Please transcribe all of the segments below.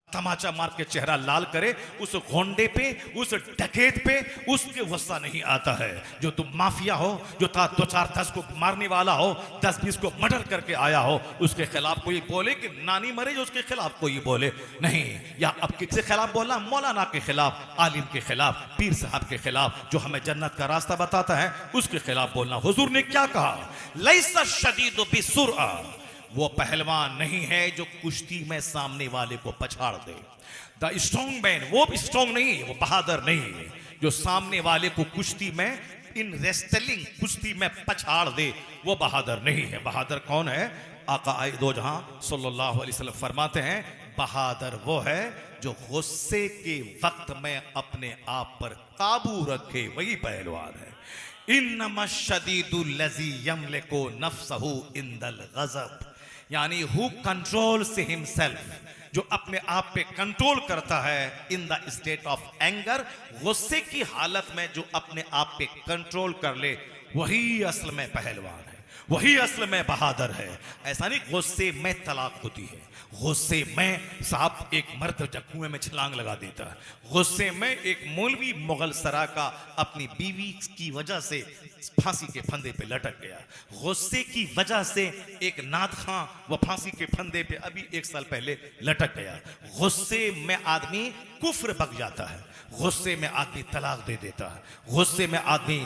तमाचा मार के चेहरा लाल करे, उस घोंडे पे, उस डकैत पे उसके गुस्सा नहीं आता है। जो तुम माफिया हो, जो था 2-4-10 को मारने वाला हो, 10-20 को मर्डर करके आया हो, उसके खिलाफ कोई बोले कि नानी मरे, जो उसके खिलाफ कोई बोले नहीं। या अब किसके खिलाफ बोलना? मौलाना के खिलाफ, आलिम के खिलाफ, पीर साहब के खिलाफ, जो हमें जन्नत का रास्ता बताता है उसके खिलाफ बोलना। हुजूर ने क्या कहा? लैसा शदीदु बिसुरआ, वो पहलवान नहीं है जो कुश्ती में सामने वाले को पछाड़ दे। द स्ट्रॉन्ग मैन, वो भी स्ट्रॉन्ग नहीं है, वो बहादुर नहीं है जो सामने वाले को कुश्ती में, इन रेस्टलिंग कुश्ती में पछाड़ दे, वो बहादुर नहीं है। बहादुर कौन है? आका आए दो जहां सल्लल्लाहु अलैहि वसल्लम फरमाते हैं, बहादुर वो है जो गुस्से के वक्त में अपने आप पर काबू रखे, वही पहलवान है। इन्नमा शदीदुल लज़ी यमलिकु नफ्सहु इंदल गज़ब, यानी हु कंट्रोल्स हिमसेल्फ, जो अपने आप पे कंट्रोल करता है in the state of anger, गुस्से की हालत में जो अपने आप पे कंट्रोल कर ले, वही असल में पहलवान है, वही असल में बहादुर है। ऐसा नहीं गुस्से में तलाक होती है, गुस्से में साहब एक मर्द जब कुएं में छलांग लगा देता है, गुस्से में एक मौलवी मुगल सरा का अपनी बीवी की वजह से फांसी के फंदे पे लटक गया, गुस्से की वजह से एक नाद खां वो फांसी के फंदे पे अभी 1 साल पहले लटक गया। गुस्से में आदमी कुफ्र बक जाता है, गुस्से में आदमी तलाक दे देता है, गुस्से में आदमी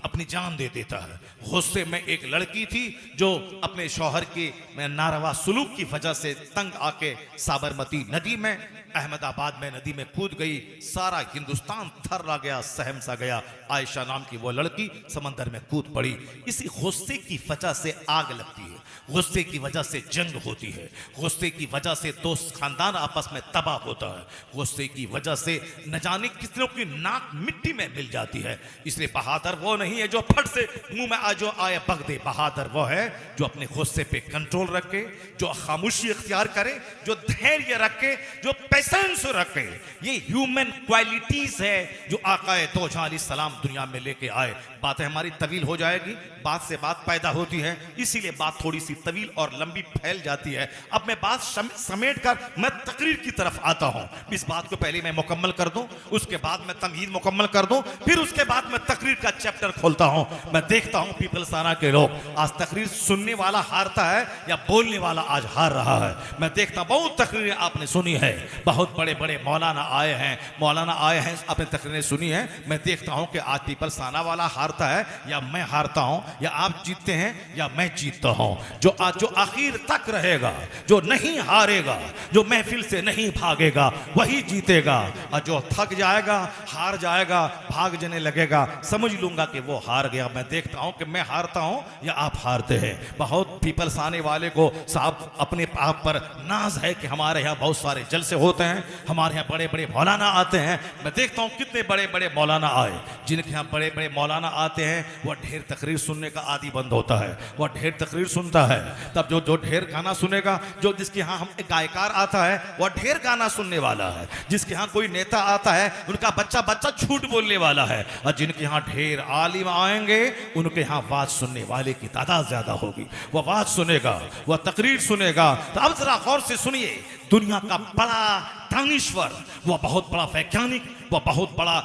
अपनी जान दे देता है। गुस्से में एक लड़की थी जो अपने शौहर के नारवा सुलूक की वजह से तंग आके साबरमती नदी में, अहमदाबाद में नदी में कूद गई, सारा हिंदुस्तान थर्रा गया, सहम सा गया। आयशा नाम की वो लड़की समंदर में कूद पड़ी। इसी गुस्से की वजह से आग लगती है, गुस्से की वजह से जंग होती है, गुस्से की वजह से दोस्त खानदान आपस में तबाह होता है, गुस्से की वजह से न जाने कितनों की नाक मिट्टी में मिल जाती है। इसलिए बहादुर वो नहीं है जो फट से मुंह में आ जो आए बग दे। बहादुर वो है जो अपने गुस्से पे कंट्रोल रखे, जो खामोशी इख्तियार करे, जो धैर्य रखे, जो पेशेंस रखे। ये ह्यूमन क्वालिटीज है जो आकाए दो जहां अलैहिस्सलाम दुनिया में लेके आए। बातें हमारी तवील हो जाएगी, बात से बात पैदा होती है, इसीलिए बात थोड़ी सी तवील और लंबी फैल जाती है। अब मैं बात समेट कर मैं तकरीर की तरफ आता हूं। इस बात को पहले मैं मुकम्मल कर दूं, उसके बाद मैं तमहीद मुकम्मल कर दूं, फिर उसके बाद मैं तकरीर का चैप्टर खोलता हूं। मैं देखता हूं पीपल्साना के लोग आज तकरीर सुनने वाला हारता है या बोलने वाला आज हार रहा है। मैं देखता, बहुत तकरीरें आपने सुनी है, बहुत बड़े बड़े मौलाना आए हैं, आपने तकरीरें सुनी है। मैं देखता हूं कि आज पीपल्साना वाला हारता है या मैं हारता हूं, या आप जीतते हैं या मैं जीतता हूं। जो आखिर तक रहेगा, जो नहीं हारेगा, जो महफिल से नहीं भागेगा, वही जीतेगा। और जो थक जाएगा, हार जाएगा, भाग जाने लगेगा, समझ लूंगा कि वो हार गया। मैं देखता हूं कि मैं हारता हूं या आप हारते हैं। बहुत पीपल्स आने वाले को साहब अपने आप पर नाज है कि हमारे यहाँ बहुत सारे जलसे होते हैं, हमारे यहाँ बड़े बड़े मौलाना आते हैं। मैं देखता हूं कितने बड़े बड़े मौलाना आए, जिनके यहाँ बड़े बड़े मौलाना आते हैं वह ढेर तकरीर सुनने का आदी बंद होता है, वह ढेर तकरीर सुनता है। तब जो ढेर गाना सुनेगा, जो जिसके यहाँ हम एक गायकार आता है वह ढेर गाना सुनने वाला है, जिसके यहाँ कोई नेता आता है उनका बच्चा झूठ बोलने वाला है, और जिनके यहाँ ढेर आलिम आएंगे उनके यहाँ बात सुनने वाले की तादाद ज्यादा होगी। वह बात सुनेगा, वह तकरीर सुनेगा। तो अब जरा गौर से सुनिए, दुनिया का बड़ा दानिश्वर, वह बहुत बड़ा वैज्ञानिक, वह बहुत बड़ा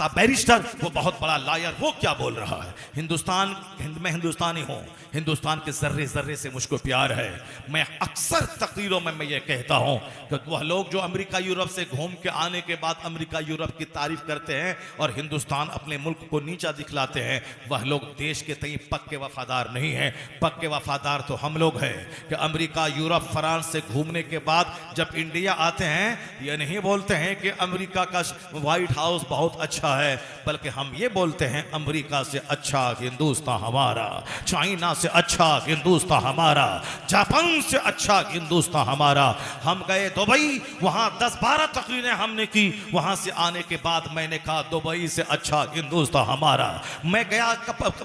बैरिस्टर, वो बहुत बड़ा लायर, वो क्या बोल रहा है? मैं हिंदुस्तानी हूँ, हिंदुस्तान के जर्रे जर्रे से मुझको प्यार है। मैं अक्सर तकरीरों में मैं ये कहता हूँ कि वह लोग जो अमेरिका यूरोप से घूम के आने के बाद अमेरिका यूरोप की तारीफ करते हैं और हिंदुस्तान अपने मुल्क को नीचा दिखलाते हैं, वह लोग देश के तई पक्के वफादार नहीं हैं। पक्के वफादार तो हम लोग हैं कि अमेरिका यूरोप फ्रांस से घूमने के बाद जब इंडिया आते हैं, ये नहीं बोलते हैं कि अमेरिका का व्हाइट हाउस बहुत अच्छा है, बल्कि हम ये बोलते हैं अमेरिका से अच्छा हिंदुस्तान हमारा, चाइना से अच्छा हिंदुस्तान हमारा, जापान से अच्छा हिंदुस्तान हमारा। हम गए दुबई, वहां 10-12 तकरीरें हमने की, वहां से आने के बाद मैंने कहा दुबई से अच्छा हिंदुस्तान हमारा। मैं गया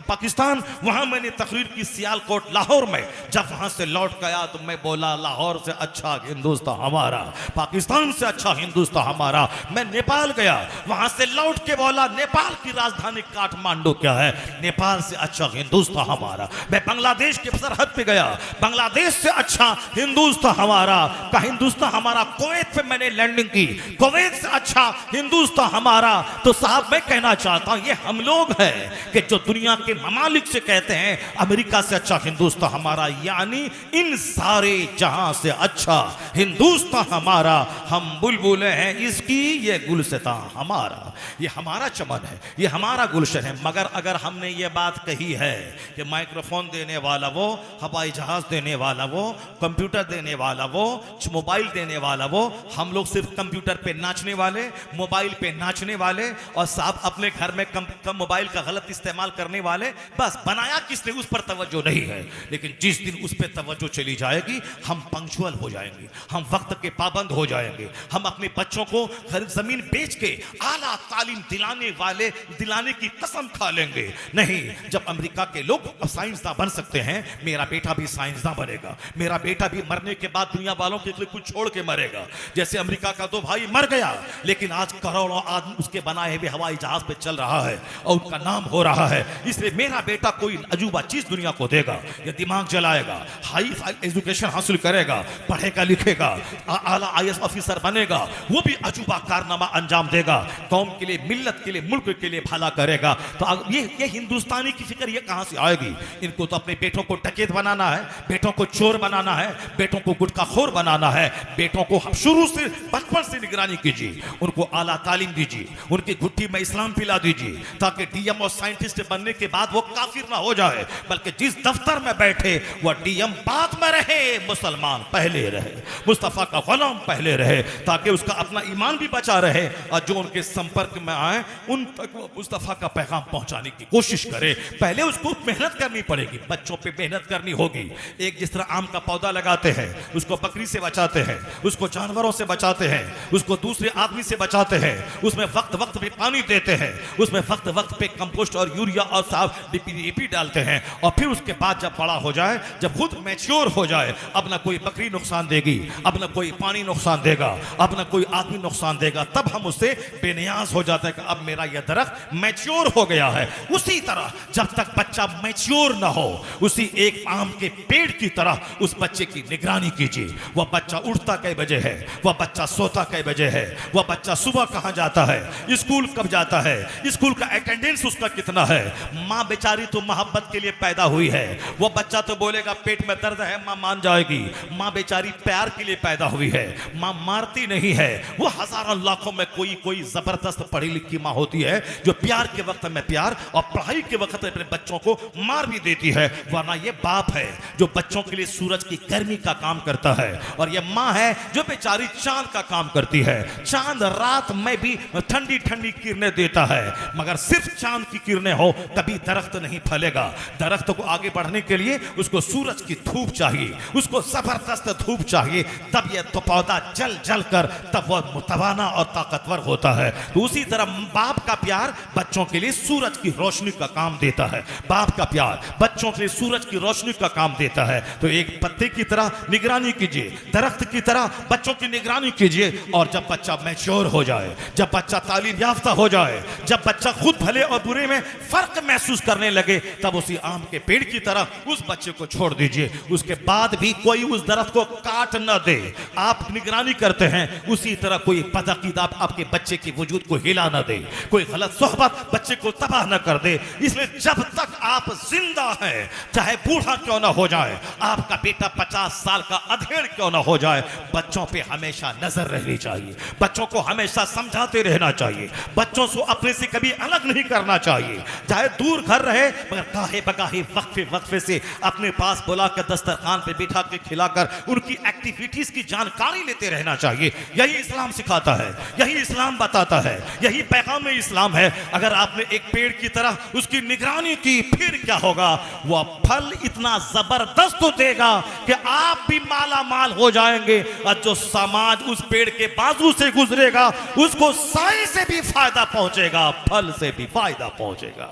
पाकिस्तान, वहां मैंने तकरीर की सियालकोट लाहौर में, जब वहां से लौट गया तो मैं बोला लाहौर से अच्छा हिंदुस्तान हिंदुस्तान हमारा, पाकिस्तान से अच्छा हिंदुस्तान हमारा। मैं नेपाल गया, वहां से लौट के बोला नेपाल की राजधानी काठमांडू क्या है, नेपाल से अच्छा हिंदुस्तान हमारा। मैं बांग्लादेश के सरहद पे गया, बांग्लादेश से अच्छा हिंदुस्तान हमारा का हिंदुस्तान हमारा। कुवैत पे मैंने लैंडिंग की, कुवैत से अच्छा हिंदुस्तान हमारा। तो साहब मैं कहना चाहता हूं, ये हम लोग हैं कि जो दुनिया के ममालिक से कहते हैं अमेरिका से अच्छा हिंदुस्तान हमारा, यानी इन सारे जहां से अच्छा हिंदुस्तान हमारा। हम बुलबुलें हैं इसकी, ये गुलसितां हमारा, ये हमारा चमन है, ये हमारा गुलशन है। मगर अगर हमने ये बात कही है कि माइक्रोफोन देने वाला वो, हवाई जहाज देने वाला वो, कंप्यूटर देने वाला वो, मोबाइल देने वाला वो, हम लोग सिर्फ कंप्यूटर पे नाचने वाले, मोबाइल पे नाचने वाले, और साहब अपने घर में कम मोबाइल का गलत इस्तेमाल करने वाले। बस बनाया किसने, उस पर तवज्जो नहीं है। लेकिन जिस दिन उस पर तवज्जो चली जाएगी, हम पंक्चुअल हो जाएंगे, हम वक्त के पाबंद हो जाएंगे, हम अपने बच्चों को जमीन बेच के आला तालीम दिलाने की कसम खा लेंगे। नहीं, जब अमेरिका के लोग अब साइंसदान बन सकते हैं, मेरा बेटा भी साइंसदान बनेगा, मेरा बेटा भी मरने के बाद दुनिया वालों के लिए कुछ छोड़ के मरेगा। जैसे अमेरिका का तो भाई मर गया, लेकिन आज करोड़ों आदमी उसके बनाए हुए हवाई जहाज पे चल रहा है और उनका नाम हो रहा है। इसलिए मेरा बेटा कोई अजूबा चीज दुनिया को देगा, ये दिमाग जलाएगा, हाई एजुकेशन हासिल करेगा, पढ़ेगा लिखेगा, आला IAS ऑफिसर बनेगा, वो भी अजूबा कारनामा अंजाम देगा, कौम के लिए, मिल्लत के लिए, मुल्क के लिए भला करेगा। तो ये हिंदुस्तानी की फिक्र ये कहां से आएगी? इनको तो अपने बेटों को डकैत बनाना है, बेटों को चोर बनाना है, बेटों को गुटखाखोर बनाना है। बेटों को शुरू से बचपन से निगरानी कीजिए, उनको आला तालीम दीजिए, उनकी घुट्टी में इस्लाम पिला दीजिए, ताकि DM और साइंटिस्ट बनने के बाद वो काफिर ना हो जाए, बल्कि जिस दफ्तर में बैठे वो DM बाद में रहे, मुसलमान पहले रहे, मुस्तफा का गुलाम पहले रहे, ताकि उसका अपना ईमान भी बचा रहे, और जो उनके संपर्क में आए उन तक वो मुस्तफा का पैगाम पहुंचाने की कोशिश करे। पहले उसको मेहनत करनी पड़ेगी, बच्चों पे मेहनत करनी होगी। एक जिस तरह आम का पौधा लगाते हैं, उसको बकरी से बचाते हैं, उसको जानवरों से बचाते हैं, उसको दूसरे आदमी से बचाते हैं, उसमें वक्त वक्त पे पानी देते हैं, उसमें वक्त वक्त पे कंपोस्ट और यूरिया और साफ DAP डालते हैं, और फिर उसके बाद जब बड़ा हो जाए, जब खुद मैच्योर हो जाए, अब ना कोई बकरी नुकसान देगी, अब ना कोई पानी नुकसान देगा, अब ना कोई आदमी नुकसान देगा, तब हम उससे बेनियाज हो जाते हैं कि अब मेरा यह दरख्त मैच्योर हो गया है। उसी तरह जब तक बच्चा मैच्योर ना हो, उसी एक आम के पेड़ की तरह उस बच्चे की निगरानी कीजिए। वह बच्चा उठता कै बजे है, वह बच्चा सोता कै बजे है, वह बच्चा सुबह कहां जाता है, स्कूल कब जाता है, स्कूल का अटेंडेंस उसका कितना है। माँ बेचारी तो मोहब्बत के लिए पैदा हुई है, वो बच्चा तो बोलेगा पेट में दर्द है, माँ मान जाएगी। माँ बेचारी प्यार के लिए पैदा हुई है, माँ मारती नहीं है। वो हजारों लाखों में कोई जबरदस्त पढ़ी लिखी माँ होती है जो प्यार के वक्त में प्यार और पढ़ाई के वक्त में अपने बच्चों को मार भी देती है। वरना ये बाप है जो बच्चों के लिए सूरज की गर्मी का काम करता है, और ये माँ है जो बेचारी चांद का काम करती है। चांद रात में भी ठंडी ठंडी किरणें देता है, मगर सिर्फ चांद की किरणें हो तभी दरख्त नहीं फलेगा। दरख्त को आगे बढ़ने के लिए उसको सूरज की धूप चाहिए, उसको जबरदस्त धूप चाहिए, तब यह तो पौधा जल जल कर तब वह मुतवाना और ताकतवर होता है। तो उसी तरह बाप का प्यार बच्चों के लिए सूरज की रोशनी का काम देता है, बाप का प्यार बच्चों के लिए सूरज की रोशनी का काम देता है। तो एक पत्ते की तरह निगरानी कीजिए, दरख्त की तरह बच्चों की निगरानी कीजिए, और जब बच्चा मैच्योर हो जाए, जब बच्चा तालीम याफ्ता हो जाए, जब बच्चा खुद भले और बुरे में फर्क महसूस करने लगे, तब उसी आम के पेड़ की तरह उस बच्चे को छोड़ दीजिए। उसके बाद भी कोई उस दरख्त को काट न दे। आप निगरानी करते हैं, उसी तरह कोई बदअकीदा आपके बच्चे के वजूद को हिला न दे, कोई गलत सोहबत बच्चे को तबाह न कर दे। इसलिए जब तक आप जिंदा हैं, चाहे बूढ़ा क्यों ना हो जाए, आपका बेटा 50 साल का अधेड़ क्यों ना हो जाए, बच्चों पे हमेशा नजर रहनी चाहिए, बच्चों को हमेशा समझाते रहना चाहिए, बच्चों को अपने से कभी अलग नहीं करना चाहिए। चाहे दूर घर रहे, मगर काहे बगाहे वक्फे वक्फे से अपने पास बुलाकर दस्तरखान पे बिठा के खिलाकर उनकी एक्टिविटीज की जानकारी लेते रहना चाहिए। यही इस्लाम सिखाता है, यही इस्लाम बताता है, यही पैगाम इस्लाम है। अगर आपने एक पेड़ की तरह उसकी निगरानी की, फिर क्या होगा, वह फल इतना जबरदस्त देगा कि आप भी माला माल हो जाएंगे, और जो समाज उस पेड़ के बाजू से गुजरेगा उसको साए से भी फायदा पहुंचेगा, फल से भी फायदा पहुंचेगा।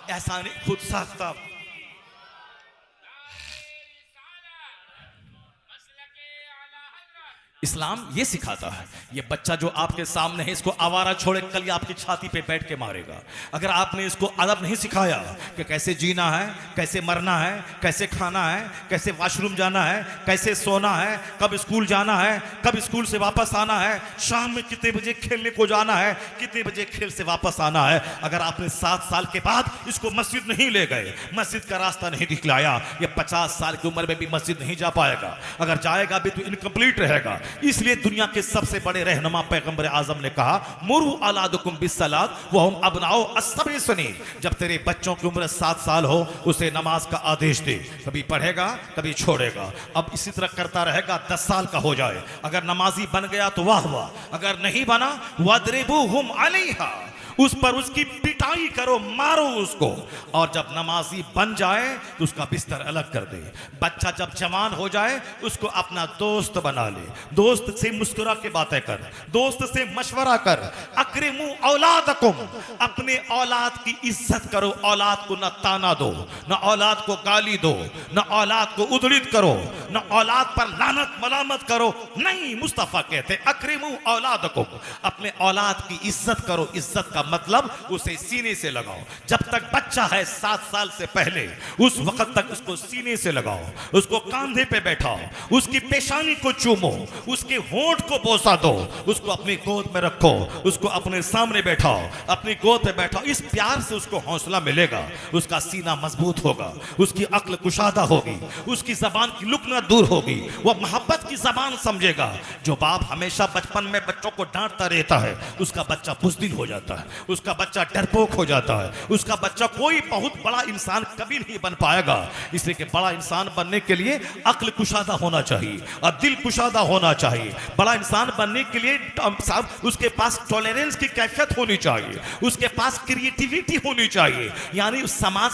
ऐसा नहीं खुद साख्ता इस्लाम ये सिखाता है, ये बच्चा जो आपके सामने है इसको आवारा छोड़े कल ये आपकी छाती पे बैठ के मारेगा। अगर आपने इसको अदब नहीं सिखाया कि कैसे जीना है, कैसे मरना है, कैसे खाना है, कैसे वॉशरूम जाना है, कैसे सोना है, कब स्कूल जाना है, कब स्कूल से वापस आना है, शाम में कितने बजे खेलने को जाना है, कितने बजे खेल से वापस आना है, अगर आपने 7 साल के बाद इसको मस्जिद नहीं ले गए, मस्जिद का रास्ता नहीं दिखलाया, ये 50 साल की उम्र में भी मस्जिद नहीं जा पाएगा। अगर जाएगा भी तो इनकम्प्लीट रहेगा। इसलिए दुनिया के सबसे बड़े रहनुमा पैगंबर आजम ने कहा, मुरु औलादकुम बिस्सलात व हुम अबनाउ अस्सबई सनीन। जब तेरे बच्चों की उम्र 7 साल हो उसे नमाज का आदेश दे। कभी पढ़ेगा कभी छोड़ेगा, अब इसी तरह करता रहेगा, 10 साल का हो जाए, अगर नमाजी बन गया तो वाह वाह, अगर नहीं बना वद्रिबूहुम अलैहा, उस पर उसकी पिटाई करो, मारो उसको। और जब नमाजी बन जाए तो उसका बिस्तर अलग कर दे। बच्चा जब जवान हो जाए उसको अपना दोस्त बना ले, दोस्त से मुस्कुरा के बातें कर, दोस्त से मशवरा कर। अक्रिमू औलादकुम, अपने औलाद की इज्जत करो, औलाद को न ताना दो, न औलाद को गाली दो, न औलाद को उद्धृत करो, न औलाद पर लानत मलामत करो। नहीं, मुस्तफा कहते अक्रिमू औलादकुम, अपने औलाद की इज्जत करो। इज्जत का मतलब उसे सीने से लगाओ। जब तक बच्चा है 7 साल से पहले, उस वक्त तक उसको सीने से लगाओ, उसको कंधे पे बैठाओ, उसकी पेशानी को चूमो, उसके होंठ को बोसा दो, उसको अपनी गोद में रखो, उसको अपने सामने बैठाओ, अपनी गोद पे बैठाओ। इस प्यार से उसको हौसला मिलेगा, उसका सीना मजबूत होगा, उसकी अक्ल कुशादा होगी, उसकी जबान की लुकना दूर होगी, वह मोहब्बत की जबान समझेगा। जो बाप हमेशा बचपन में बच्चों को डांटता रहता है उसका बच्चा बुज़दिल हो जाता है, उसका बच्चा डरपोक हो जाता है, उसका बच्चा कोई बहुत बड़ा इंसान कभी नहीं बन पाएगा। इसलिए कि बड़ा इंसान बनने के लिए अक्ल कुशादा होना चाहिए और दिल कुशादा होना चाहिए। बड़ा इंसान बनने के लिए उसके पास टॉलरेंस की कैफियत होनी चाहिए, उसके पास क्रिएटिविटी होनी चाहिए, यानी समाज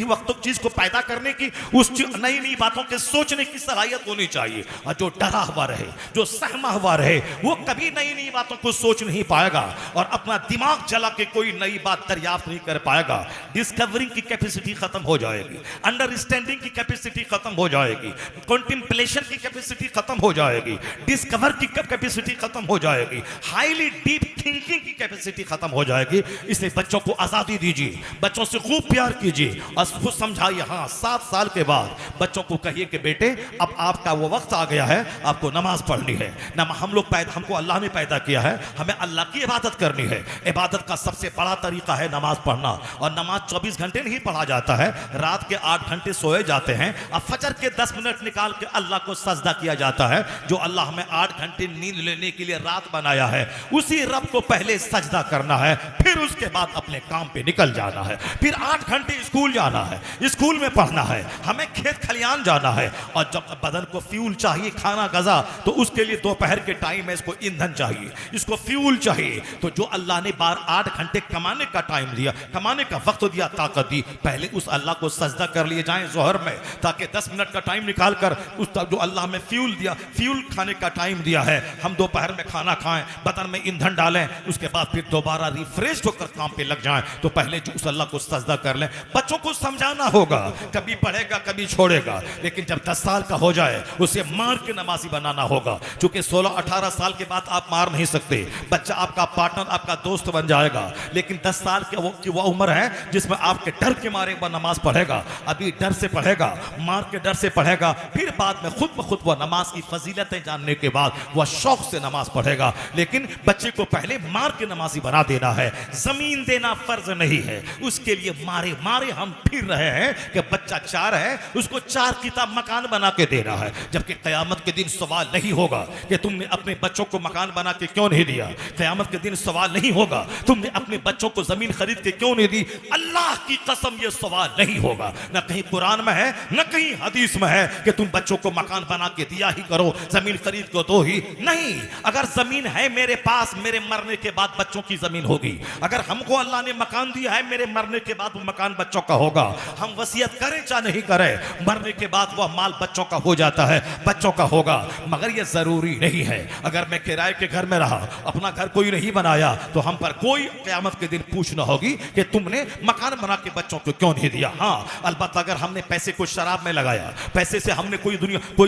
वक्त चीज को पैदा करने की, उस नई नई बातों के सोचने की सलाहियत होनी चाहिए। और जो डरा हुआ रहे, जो सहमा हुआ रहे, वो कभी नई नई बातों को सोच नहीं पाएगा और अपना दिमाग जला के कोई नई बात दरियाफ्त नहीं कर पाएगा। डिस्कवरिंग की कैपेसिटी खत्म हो जाएगी, अंडरस्टैंडिंग की कैपेसिटी खत्म हो जाएगी, कॉन्टेम्पलेशन की कैपेसिटी खत्म हो जाएगी, डिस्कवर की कैपेसिटी खत्म हो जाएगी, हाईली डीप थिंकिंग की कैपेसिटी खत्म हो जाएगी। इसलिए बच्चों को आजादी दीजिए, बच्चों से खूब प्यार कीजिए और खुद समझाइए। हाँ, 7 साल के बाद बच्चों को कहिए कि बेटे अब आपका वो वक्त आ गया है, आपको नमाज पढ़नी है। हमको अल्लाह ने पैदा किया है, हमें अल्लाह की इबादत करनी है। इबादत का सबसे बड़ा तरीका है नमाज पढ़ना। और नमाज 24 घंटे नहीं पढ़ा जाता है, रात के 8 घंटे सोए जाते हैं और फजर के 10 मिनट निकाल के अल्लाह को सजदा किया जाता है। जो अल्लाह हमें 8 घंटे नींद लेने के लिए रात बनाया है, उसी रब को पहले सजदा करना है, फिर उसके बाद अपने काम पे निकल जाना है। फिर 8 घंटे स्कूल जाना है, स्कूल में पढ़ना है, हमें खेत खलियान जाना है। और जब बदन को फ्यूल चाहिए, खाना गजा, तो उसके लिए दोपहर के टाइम में इसको ईंधन चाहिए, इसको फ्यूल चाहिए। तो जो अल्लाह ने 8 घंटे कमाने का टाइम दिया, कमाने का वक्त दिया, ताकत दी, पहले उस अल्लाह को सजदा कर लिए जाएं जोहर में, ताकि 10 मिनट का टाइम निकाल कर उस जो अल्लाह में फ्यूल दिया, फ्यूल खाने का टाइम दिया है, हम दोपहर में खाना खाएं, बदन में ईंधन डालें, उसके बाद फिर दोबारा रिफ्रेश होकर काम पे लग जाएं। तो पहले जो उस अल्लाह को सजदा कर लें। बच्चों को समझाना होगा, कभी पढ़ेगा कभी छोड़ेगा, लेकिन जब 10 साल का हो जाए उसे मार के नमाजी बनाना होगा। क्योंकि 16-18 साल के बाद आप मार नहीं सकते, बच्चा आपका पार्टनर, आपका दोस्त बन जाएगा। लेकिन 10 साल की वो उम्र है जिसमें आपके डर के मारे वह नमाज पढ़ेगा। अभी डर से पढ़ेगा, मार के डर से पढ़ेगा, फिर बाद में खुद ब खुद वह नमाज की फजीलतें जानने के बाद वह शौक से नमाज पढ़ेगा। लेकिन बच्चे को पहले मार के नमाजी बना देना है। जमीन देना फर्ज नहीं है, उसके लिए मारे मारे हम फिर रहे हैं कि बच्चा 4 है, उसको 4 किताब मकान बना के देना है। जबकि क़यामत के दिन सवाल नहीं होगा कि तुमने अपने बच्चों को मकान बना के क्यों नहीं दिया। क़यामत के दिन सवाल नहीं होगा तुमने अपने बच्चों को जमीन खरीद के क्यों नहीं दी। अल्लाह की कसम ये सवाल नहीं होगा, न कहीं कुरान में है न कहीं हदीस में है कि तुम बच्चों को मकान बना के दिया ही करो, जमीन खरीद को दो ही नहीं। अगर जमीन है मेरे पास, मेरे मरने के बाद बच्चों की जमीन होगी। अगर हमको अल्लाह ने मकान दिया है, मेरे मरने के बाद वो मकान बच्चों का होगा। हम वसीयत करें चाहे नहीं करें, मरने के बाद वह माल बच्चों का हो जाता है, बच्चों का होगा। मगर यह जरूरी नहीं है। अगर मैं किराए के घर में रहा, अपना घर कोई नहीं बनाया, तो हम पर कोई क़यामत के दिन पूछना होगी कि तुमने मकान बना के बच्चों को क्यों नहीं दिया। हाँ, अलबत्ता अगर हमने पैसे को शराब में लगाया, पैसे से हमने कोई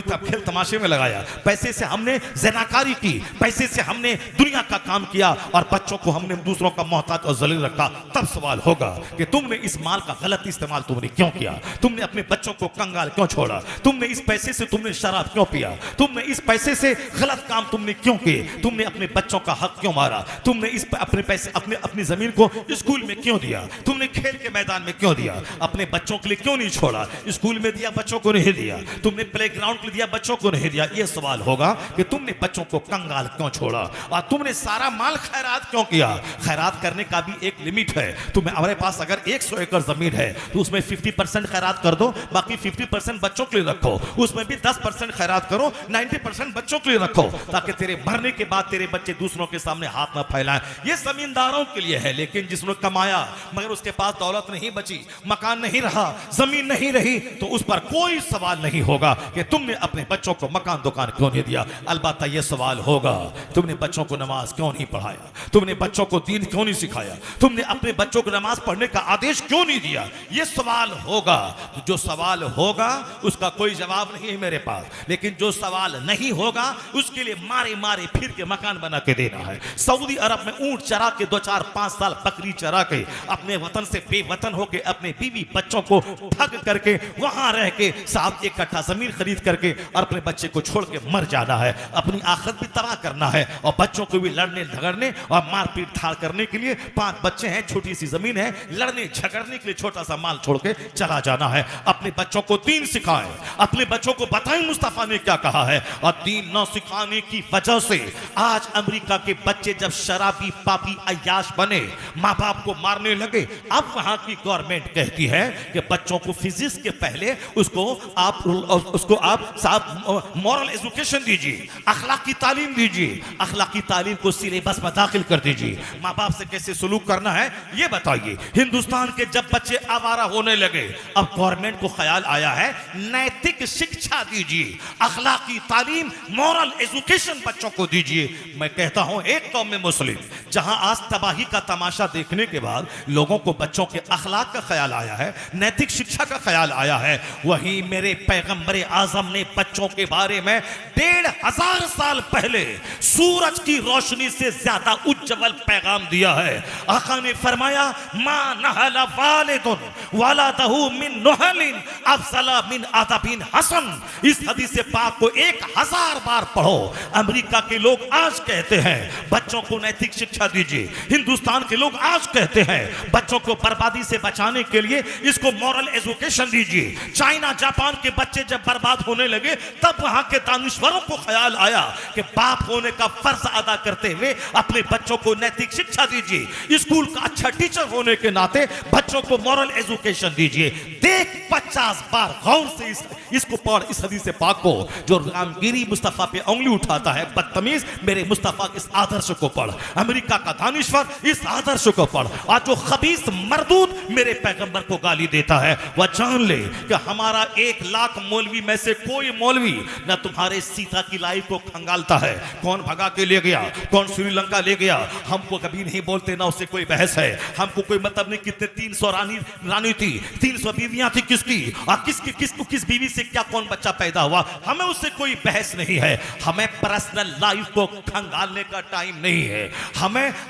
खेल तमाशे में लगाया, पैसे से हमने ज़िनाकारी की, पैसे से हमने दुनिया का काम किया और बच्चों को हमने दूसरों का मोहताज और जलील रखा, तब सवाल होगा कि तुमने इस माल का गलत इस्तेमाल तुमने क्यों किया, तुमने अपने बच्चों को कंगाल क्यों छोड़ा, तुमने इस पैसे से तुमने शराब क्यों पिया, तुमने इस पैसे से गलत काम तुमने क्यों किए, तुमने अपने बच्चों का हक क्यों मारा, तुमने इस अपने पैसे अपनी जमीन को स्कूल में क्यों दिया, तुमने खेल के मैदान में क्यों दिया, अपने बच्चों के लिए क्यों नहीं छोड़ा, स्कूल में दिया बच्चों को नहीं दिया, तुमने प्लेग्राउंड के लिए दिया बच्चों को नहीं दिया। यह सवाल होगा कि तुमने बच्चों को कंगाल क्यों छोड़ा और तुमने सारा माल खैरात क्यों किया। खैरात करने का भी एक लिमिट है। तुम्हें हमारे पास अगर 100 एकड़ जमीन है तो उसमें 50% खैरात कर दो, बाकी 50% बच्चों के लिए रखो, उसमें भी 10% खैरात करो, 90% बच्चों के लिए रखो, ताकि तेरे मरने के बाद तेरे बच्चे दूसरों के सामने हाथ ना फैलाएं। ये जमींदारों के लिए है, लेकिन जिसने कमाया मगर उसके पास दौलत नहीं बची, मकान नहीं रहा, जमीन नहीं रही, तो उस पर कोई सवाल नहीं होगा कि तुमने अपने बच्चों को मकान दुकान क्यों नहीं दिया। अलबत्ता यह सवाल होगा तुमने बच्चों को नमाज क्यों नहीं पढ़ाया, तुमने बच्चों को दीन क्यों नहीं सिखाया, तुमने अपने बच्चों को नमाज पढ़ने का आदेश क्यों नहीं दिया। यह सवाल होगा। जो सवाल होगा उसका कोई जवाब नहीं है मेरे पास, लेकिन जो सवाल नहीं होगा उसके लिए मारे मारे फिर के मकान बना के देना है। सऊदी अरब में ऊंट चरा के 2-4-5 साल बकरी चरा के अपने वतन से बेवतन होके अपने बीवी बच्चों को ठग करके वहां रह के साहब 1 कट्ठा जमीन खरीद करके और अपने बच्चे को छोड़ के मर जाना है, अपनी आखिरत भी तबाह करना है और बच्चों को भी लड़ने झगड़ने और मारपीट ठाड़ करने के लिए 5 बच्चे हैं, छोटी सी जमीन है, लड़ने झगड़ने के लिए छोटा सा माल छोड़ के चला जाना है। अपने बच्चों को दीन सिखाएं, अपने बच्चों को बताएं मुस्तफा ने क्या कहा है। और दीन न सिखाने की वजह से आज अमेरिका के बच्चे जब शराबी पापी अय्याश बने, माँ बाप को मारने लगे, अब वहां की गवर्नमेंट कहती है कि बच्चों को फिजिक्स के पहले उसको आप साहब मॉरल एजुकेशन दीजिए, अखलाकी तालीम दीजिए, अखलाकी तालीम को सिलेबस में दाखिल कर दीजिए। माँ बाप से कैसे सलूक करना है ये बताइए। हिंदुस्तान के जब बच्चे आवारा होने लगे, अब गवर्नमेंट को ख्याल आया है नैतिक शिक्षा दीजिए, अखलाकी तालीम मॉरल एजुकेशन बच्चों को दीजिए। मैं कहता हूं एक कौम में मुस्लिम जहां आज तबाही का तमाशा देखने के बाद लोगों को बच्चों के अखलाक का ख्याल आया है, नैतिक शिक्षा का ख्याल आया है, वहीं मेरे पैगंबर आजम ने बच्चों के बारे में 1500 साल पहले सूरज की रोशनी से ज्यादा उज्जवल पैगाम दिया है। आका ने फरमाया मा नहला वालिदुन वलदहु मिन नुहलिन अफसला मिन अदबिन हसन। इस हदीस पाक को 1000 बार पढ़ो। अमेरिका के लोग आज कहते हैं बच्चों को नैतिक शिक्षा दीजिए, हिंदुस्तान के लोग आज कहते हैं बच्चों को बर्बादी से बचाने के लिए इसको मॉरल एजुकेशन दीजिए। चाइना जापान के बच्चे जब बर्बाद होने लगे तब वहां के दानिश्वरों को ख्याल आया कि बाप होने का फर्ज अदा करते हुए अपने बच्चों को नैतिक शिक्षा दीजिए, स्कूल का अच्छा टीचर होने के नाते बच्चों को मॉरल एजुकेशन दीजिए। देख 50 बार गौर से इसको पढ़, इस हदीस पाक को। जो रामगिरी मुस्तफा पे उंगली उठाता है बदतमीज, मेरे मुस्तफा इस आदर्श को पढ़, अमेरिका का दानिश्वर इस आदर्श को पढ़। और जो खबीस मरदूद मेरे पैगंबर को गाली देता है वह जान ले कि हमारा 1 लाख मौलवी में से कोई मौलवी न तुम्हारे सीता की लाइफ को खंगालता है। कौन भगा के ले गया, कौन श्रीलंका ले गया, हमको कभी नहीं बोलते, ना उससे कोई बहस है। हमको कोई मतलब नहीं कितने 300 रानी थी, 300 बीवियां थी किसकी, और किसको किस बीवी से क्या कौन बच्चा पैदा हुआ, हमें उससे कोई बहस नहीं है। हमें पर्सनल लाइफ को खंगालने का टाइम नहीं है।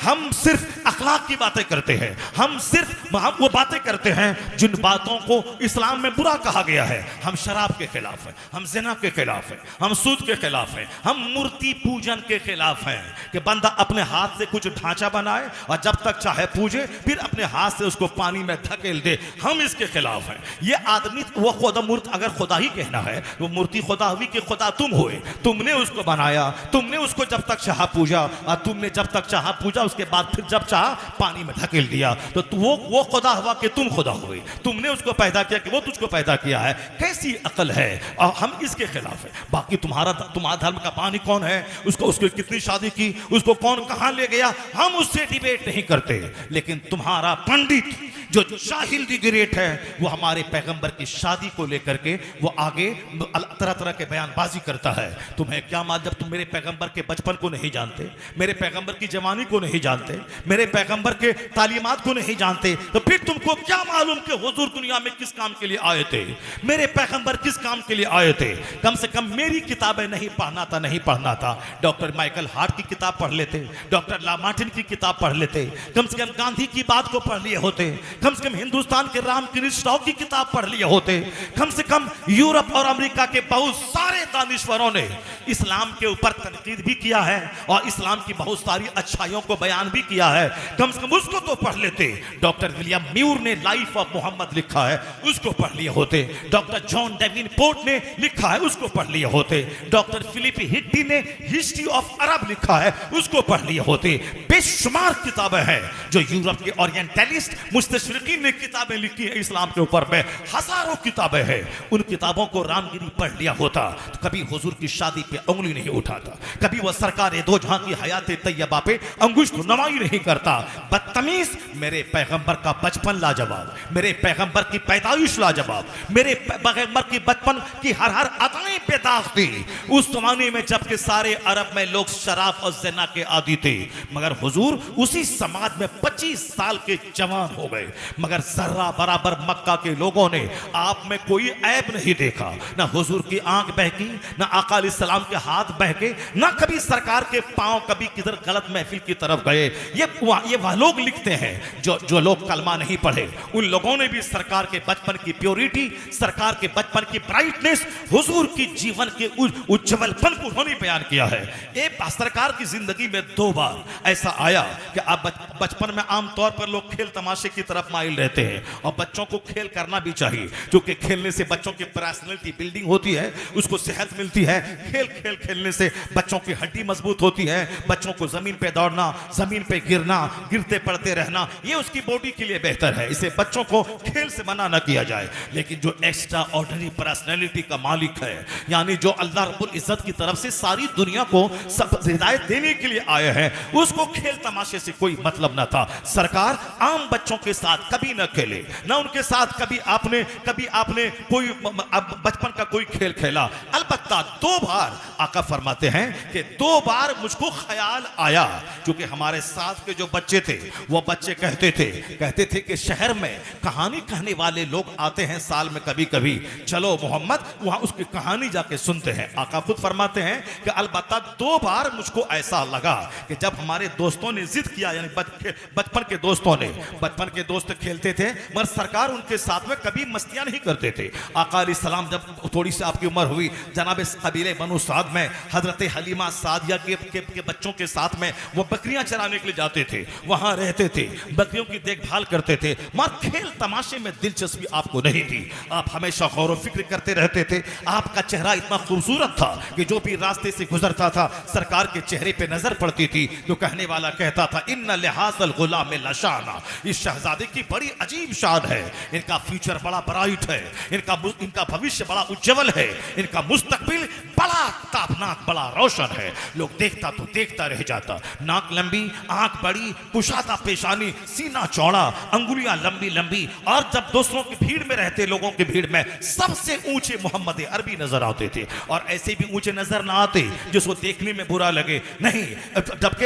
हम सिर्फ अखलाक की बातें करते हैं, हम वो बातें करते हैं जिन बातों को इस्लाम में बुरा कहा गया है। हम शराब के खिलाफ हैं, हम ज़िना के खिलाफ हैं, हम सूद के खिलाफ हैं, हम मूर्ति पूजन के खिलाफ हैं कि बंदा अपने हाथ से कुछ ढांचा बनाए और जब तक चाहे पूजे, फिर अपने हाथ से उसको पानी में धकेल दे। हम इसके खिलाफ हैं। ये आदमी वो खुदा मूर्ति, अगर खुदा ही कहना है वो मूर्ति खुदा हुई कि खुदा तुम हुए, तुमने उसको बनाया, तुमने उसको जब तक चाहा पूजा, और तुमने जब तक चाहा पूजा उसके बाद फिर जब चाहा पानी में धकेल दिया, तो वो खुदा हुआ कि तुम खुदा हुए, तुमने उसको पैदा किया कि वो तुझको पैदा किया है। कैसी अकल है। और हम इसके खिलाफ है। बाकी तुम्हारा धर्म का पानी कौन है, उसको कितनी शादी की, उसको कौन कहां ले गया, हम उससे डिबेट नहीं करते। लेकिन तुम्हारा पंडित जो जाहिल दी ग्रेट है वो हमारे पैगंबर की शादी को लेकर के वो आगे तरह तरह के बयानबाजी करता है। तुम्हें क्या मालूम, जब तुम मेरे पैगंबर के बचपन को नहीं जानते, मेरे पैगंबर की जवानी को नहीं जानते, मेरे पैगंबर के तालीमात को नहीं जानते, तो फिर तुमको क्या मालूम कि हुजूर दुनिया में किस काम के लिए आए थे, मेरे पैगंबर किस काम के लिए आए थे। कम से कम मेरी किताबें नहीं पढ़ना था। डॉक्टर माइकल हार्ट की किताब पढ़ लेते, डॉक्टर ला मार्टिन की किताब पढ़ लेते, कम से कम गांधी की बात को पढ़ लिए होते, कम से कम हिंदुस्तान के रामकृष्ण राव की किताब पढ़ लिए होते, कम से कम यूरोप और अमेरिका के बहुत सारे दानिश्वरों ने इस्लाम के ऊपर तनकीद भी किया है और इस्लाम की बहुत सारी अच्छाइयों को बयान भी किया है, कम से कम उसको तो पढ़ लेते। डॉक्टर विलियम म्यूर ने लाइफ ऑफ मोहम्मद लिखा है, उसको पढ़ लिए होते। डॉक्टर जॉन डेविनपोर्ट ने लिखा है, उसको पढ़ लिए होते। डॉक्टर फिलिप हिट्टी ने हिस्ट्री ऑफ अरब लिखा है, उसको पढ़ लिए होते। बेशुमार किताबें हैं जो यूरोप के ओरिएंटलिस्ट मुस्तशरिकीन ने किताबें लिखी है इस्लाम के ऊपर में, हजारों किताबें हैं। उन किताबों को रामगिरी पढ़ लिया होता तो कभी हुजूर की शादी पे उंगली नहीं उठाता, कभी वह सरकार दो जहां की हयात तैयबा पे अंगुश नमाई नहीं करता। बदतमीज, मेरे पैगंबर का बचपन लाजवाब, मेरे पैगंबर की पैदाइश लाजवाब, मेरे पैगंबर की बचपन की हर अदाएं बेदाग थी। उस जमाने में जबकि सारे अरब में लोग शराब और ज़िना के आदी थे, मगर हुजूर उसी समाज में 25 साल के जवान हो गए, मगर जर्रा बराबर मक्का के लोगों ने आप में कोई ऐब नहीं देखा। ना हुजूर की आंख बहकी, ना आका अलैहिस्सलाम के हाथ बहके, ना कभी सरकार के पांव कभी किधर गलत महफिल की तरफ गए। ये वह लोग लिखते हैं जो लोग कलमा नहीं पढ़े, उन लोगों ने भी सरकार के बचपन की प्योरिटी, सरकार के बचपन की ब्राइटनेस, हुजूर की जीवन के उज्जवलपन को उन्होंने बयान किया है। एक सरकार की जिंदगी में 2 बार ऐसा आया कि अब बचपन में आमतौर पर लोग खेल तमाशे की तरफ माइल रहते हैं और बच्चों को खेल करना भी चाहिए, क्योंकि खेलने से बच्चों की पर्सनैलिटी बिल्डिंग होती है, उसको सेहत मिलती है। खेलने से बच्चों की हड्डी मजबूत होती है, बच्चों को जमीन पे दौड़ना, जमीन पे गिरना, गिरते पड़ते रहना, ये उसकी बॉडी के लिए बेहतर है। इसे बच्चों को खेल से मना न किया जाए। लेकिन जो एक्स्ट्रा ऑर्डिनरी पर्सनैलिटी का मालिक है, यानी जो अल्लाह रब्बुल इज्जत की तरफ से सारी दुनिया को सब हिदायत देने के लिए आए हैं, उसको खेल तमाशे से कोई मतलब न था। सरकार आम बच्चों के साथ कभी न खेले, ना उनके साथ कभी आपने कोई बचपन का कोई खेल खेला। अलबत्ता 2 बार आका फरमाते हैं कि 2 बार मुझको ख्याल आया, क्योंकि हमारे साथ के जो बच्चे थे वो बच्चे कहते थे कि शहर में कहानी कहने वाले लोग आते हैं साल में कभी, चलो मोहम्मद वहां उसकी कहानी जाके सुनते हैं। आका खुद फरमाते हैं कि अलबत्ता 2 बार मुझको ऐसा लगा कि जब हमारे दोस्तों ने जिद किया, यानी बचपन के दोस्त खेलते थे, मगर सरकार उनके साथ में कभी मस्तियां नहीं करते थे। आका अलैहिस्सलाम जब थोड़ी सी आपकी उम्र हुई, जनाब कबीले बनु साद में हजरत हलीमा सादिया के बच्चों के साथ में वो बकरियां चराने के लिए जाते थे, वहां रहते थे, बकरियों की देखभाल करते थे, मगर खेल तमाशे में दिलचस्पी आपको नहीं थी। आप हमेशा गौर फिक्र करते रहते थे। आपका चेहरा इतना खूबसूरत था कि जो भी रास्ते से गुजरता था सरकार के चेहरे पे नजर पड़ती थी तो कहने वाला कहता था, इन्ना लिहाजल गुलाम लशाना, इस शहजादे की बड़ी अजीब शान है, इनका फ्यूचर बड़ा ब्राइट है, इनका भविष्य बड़ा उज्जवल है, इनका मुस्तकबिल बड़ा ताबनाक, बड़ा रोशन है। लोग देखता रह जाता। नाक लंबी, आंख बड़ी, कुशादा पेशानी, सीना चौड़ा, अंगुलियां लंबी, और जब दूसरों की भीड़ में रहते, लोगों की भीड़ में सबसे ऊंचे मोहम्मद अरबी नजर आते थे, और ऐसे भी ऊंचे नजर ना आते जिसको देखने में बुरा लगे, नहीं, जबकि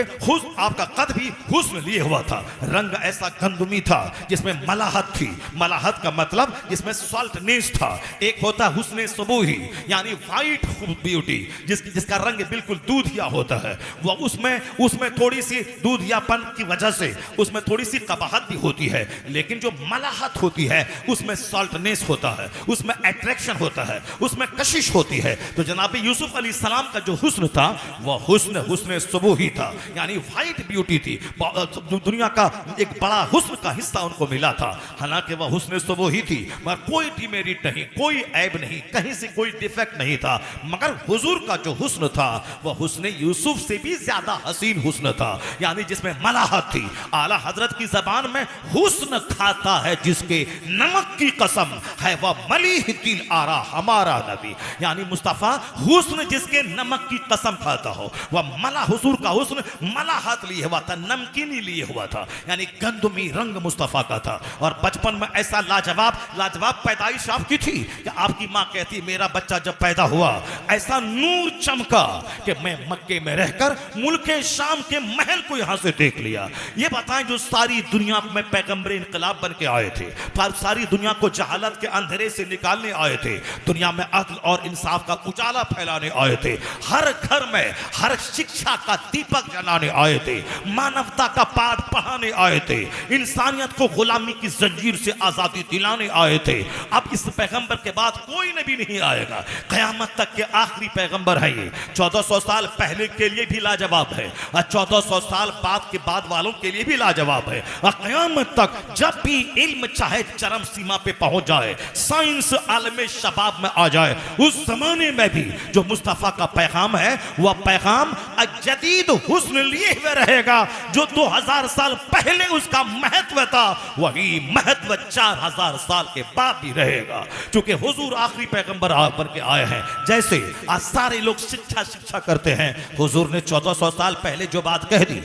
आपका कद भी हुस्न लिए हुआ था। रंग ऐसा गंदुमी था जिसमें मलाहत थी। मलाहत का मतलब जिसमें सॉल्टनेस था। एक होता हुस्न सुबूही, यानी वाइट ब्यूटी, जिसका रंग बिल्कुल दूधिया होता है, वो उसमें थोड़ी सी दूधियापन की वजह से उसमें थोड़ी सी कबाहत भी होती है। लेकिन जो मलाहत होती है उसमें सॉल्टनेस होता है, उसमें अट्रैक्शन होता है, उसमें कशिश होती है। तो जनाब यूसुफ अलैहिस्सलाम का जो हुस्न था वह हुस्न सुबूही था, यानी वाइट ब्यूटी थी। दुनिया का एक बड़ा हुस्न का हिस्सा उनको मिला था। हालांकि वह हुस्न सुबूही थी, मगर कोई डिमेरिट नहीं, कोई ऐब नहीं, कहीं से कोई डिफेक्ट नहीं था, मगर हुजूर का जो हुस्न था वह हुस्न यूसुफ से भी ज्यादा हसीन हुस्न था, यानी जिसमें मलाहत थी। आला हजरत की जबान में हुस्न खाता है जिसके नमक की कसम है वह मलीह दिल आरा हमारा नबी, यानी मुस्तफ़ा हुस्न जिसके नमक की कसम खाता हो वह मला हुजूर का हुस्न मलाहत लिए हुआ था, नमकीनी लिए हुआ था, यानी गंदमी रंग मुस्तफ़ा का था। और बचपन में ऐसा लाजवाब पैदाइश आपकी थी कि आपकी माँ कहती मेरा बच्चा जब पैदा हुआ ऐसा नूर चमका कि मैं मक्के में रहकर मुल्के शाम के महल को यहां से देख लिया। ये बताएं जो सारी दुनिया में पैगंबर इनकलाब बन के आए थे, सारी दुनिया को जहालत के अंधेरे से निकालने आए थे, दुनिया में अदल और इंसाफ का उजाला फैलाने आए थे, हर घर में हर शिक्षा का दीपक जलाने आए थे, मानवता का पाठ पढ़ाने आए थे, इंसानियत को गुलामी की जंजीर से आजादी दिलाने आए थे। अब इस पैगंबर के बाद कोई नबी नहीं आएगा, कयामत तक के आखिरी पैगंबर है ये। 1400 साल पहले के लिए भी लाजवाब है और 1400 साल बाद वालों के लिए भी लाजवाब है। और कयामत तक जब भी इल्म चाहे चरम सीमा पे पहुंच जाए, साइंस आलम शबाब में आ जाए, उस जमाने में भी जो मुस्तफा का पैगाम है वह पैगाम जदीद हुस्न लिए हुए रहेगा। जो 2000 साल पहले उसका महत्व था वही महत्व 4000 साल के बाद भी रहेगा, क्योंकि हुजूर आखिरी पैगंबर बन के आए हैं। जैसे आज सारे लोग शिक्षा करते हैं, हुजूर ने 1400 साल पहले जो बात कह दी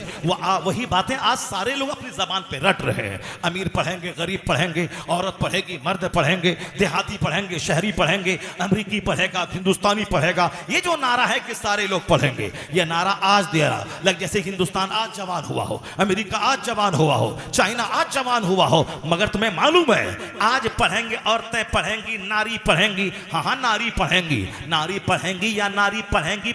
वही बातें आज सारे लोग अपनी जबान पे रट रहे हैं। अमीर पढ़ेंगे, गरीब पढ़ेंगे, औरत पढ़ेगी, मर्द पढ़ेंगे, देहाती पढ़ेंगे, शहरी पढ़ेंगे, अमरीकी पढ़ेगा, हिंदुस्तानी पढ़ेगा। ये जो नारा है कि सारे लोग पढ़ेंगे, ये नारा आज दे रहा लग जैसे हिंदुस्तान आज जवान हुआ हो, अमेरिका आज जवान हुआ हो, चाइना आज जवान हुआ हो। मगर तुम्हें मालूम है आज पढ़ेंगे, औरतें पढ़ेंगी, नारी पढ़ेंगी, हाँ नारी पढ़ेंगी, नारी पढ़ेंगी या नारी पढ़ेंगी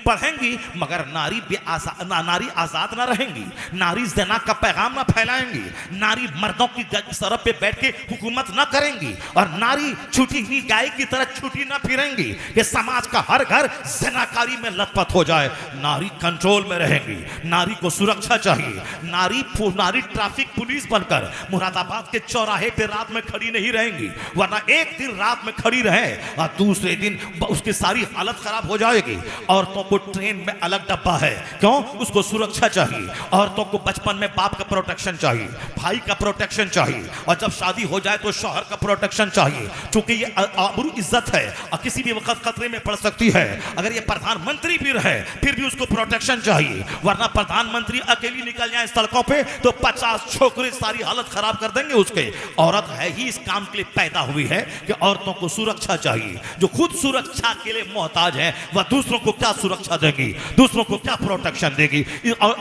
पढ़ेंगी, मगर नारी आजाद ना रहेंगी, नारी ज़िना का पैगाम ना फैलाएंगी, नारी मर्दों की सरहद पे बैठ के हुकूमत ना करेंगी, और नारी छुटी हुई गाय की तरह छुटी ना फिरेंगी कि समाज का हर घर ज़िनाकारी में लथपथ हो जाए। नारी कंट्रोल में रहेंगी, नारी को सुरक्षा चाहिए, नारी ट्रैफिक पुलिस बनकर मुरादाबाद के चौराहे पे रात में खड़ी नहीं रहेंगी, वरना एक दिन रात में खड़ी रहे और दूसरे दिन उसकी सारी हालत खराब हो जाएगी। औरतों को ट्रेन में अलग डब्बा है, क्यों? उसको सुरक्षा चाहिए। औरतों को बचपन में बाप का प्रोटेक्शन चाहिए, भाई का प्रोटेक्शन चाहिए, और जब शादी हो जाए तो शौहर का प्रोटेक्शन चाहिए, क्योंकि ये आबरू इज्जत है और किसी भी वक्त खतरे में पड़ सकती है। अगर ये प्रधानमंत्री भी रहे फिर भी उसको प्रोटेक्शन चाहिए, वरना प्रधानमंत्री अकेली निकल जाए सड़कों पे तो 50 छोकरे सारी हालत खराब कर देंगे उसके। औरत है ही इस काम के लिए पैदा हुई है कि औरतों को सुरक्षा चाहिए। जो खुद सुरक्षा के लिए मोहताज है वह दूसरों को क्या सुरक्षा देगी, दूसरों को क्या प्रोटेक्शन देगी?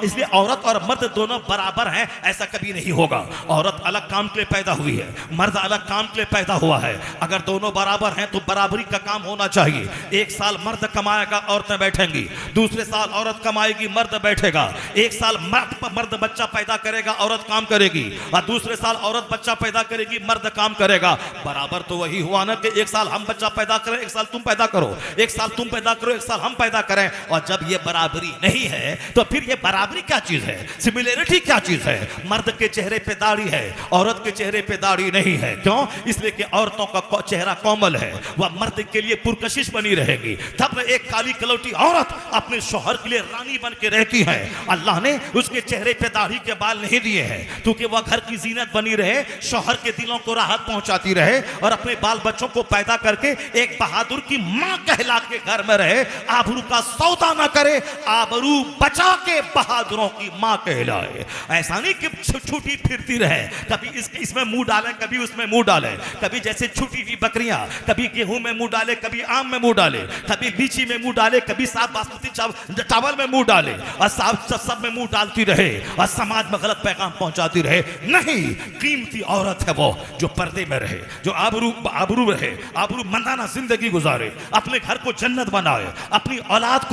इसलिए औरत और मर्द दोनों बराबर हैं ऐसा कभी नहीं होगा। औरत अलग काम के लिए पैदा हुई है, मर्द अलग काम के लिए पैदा हुआ है। अगर दोनों बराबर हैं तो बराबरी का काम होना चाहिए। एक साल मर्द कमाएगा, औरतें बैठेंगी, दूसरे साल औरत कमाएगी, मर्द बैठेगा। एक साल मर्द बच्चा पैदा करेगा, औरत काम करेगी, और दूसरे साल औरत बच्चा पैदा करेगी, मर्द काम करेगा। बराबर तो वही हुआ ना कि एक साल हम बच्चा पैदा करें, एक साल तुम पैदा करो, एक साल तुम पैदा करो, एक साल हम पैदा करें। और जब ये बराबरी नहीं है तो फिर ये बराबरी क्या चीज है, सिमिलरिटी क्या चीज है? मर्द के चेहरे पे दाढ़ी है, औरत के चेहरे पे दाढ़ी नहीं है। क्यों? इसलिए कि औरतों का चेहरा कोमल है, वह मर्द के लिए पुरकशिश बनी रहेगी। तब एक काली कलौटी औरत अपने शौहर के लिए रानी बन के रहती है। अल्लाह ने उसके चेहरे पे दाढ़ी के बाल नहीं दिए हैं क्योंकि वह घर की जीनत बनी रहे, शौहर के दिलों को राहत पहुंचाती रहे, और अपने बाल बच्चों को पैदा करके एक बहादुर की मां कहला के घर में रहे। आबरू का सौदा ना करे, आबरू बचा के बहादुरों की मां कहलाए। ऐसा नहीं कि छूटी फिरती रहे, कभी इसमें मुंह डाले, कभी उसमें मुंह डाले, कभी जैसे छूटी हुई बकरियां, कभी गेहूं में मुंह डाले, कभी आम में मुंह डाले, कभी लीची में मुंह डाले, कभी साफ बासमती चावल में मुंह डाले, और सब में मुंह डालती रहे और समाज में गलत पैगाम पहुंचाती रहे। नहीं, कीमती औरत है वो जो पर्दे में रहे, जो आबरू रहे, आबरू मंदाना जिंदगी गुजारे, अपने घर को जन्नत बनाए, अपनी औलाद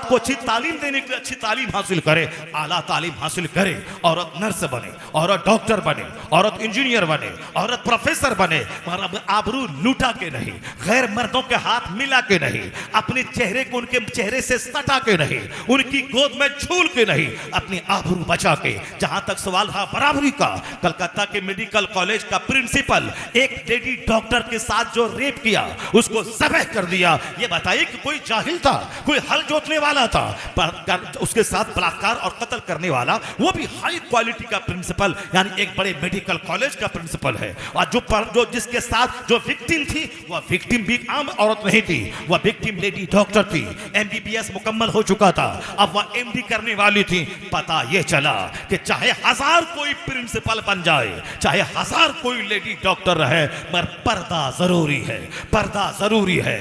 को अच्छी तालीम देने के लिए अच्छी तालीम हासिल करे, आला तालीम हासिल करे। औरत नर्स बने, औरत डॉक्टर बने, औरत इंजीनियर बने, औरत प्रोफेसर बने, मगर आबरू लूटा के नहीं, गैर मर्दों के हाथ मिला के नहीं, अपने चेहरे को उनके चेहरे चेहरे से सटा के नहीं, उनकी गोद में झूल के नहीं, अपनी आबरू बचा के। जहां तक सवाल रहा बराबरी का, कलकत्ता के मेडिकल कॉलेज का प्रिंसिपल एक लेडी डॉक्टर के साथ जो रेप किया उसको ज़बह कर दिया। ये बताइए कि कोई जाहिल था, कोई हल जोतने वाला था, पर उसके साथ बलात्कार और कत्ल करने वाला, वो भी हाई क्वालिटी का प्रिंसिपल, यानी एक बड़े मेडिकल कॉलेज का प्रिंसिपल है। और जो जिसके साथ जो विक्टिम थी, वह विक्टिम भी आम औरत नहीं थी, वह विक्टिम लेडी डॉक्टर थी, एमबीबीएस मुकम्मल हो चुका था, अब वह एमडी करने वाली थी। पता यह चला कि चाहे 1000 कोई प्रिंसिपल बन जाए, चाहे 1000 कोई लेडी डॉक्टर रहे, मगर पर्दा जरूरी है, पर्दा जरूरी है।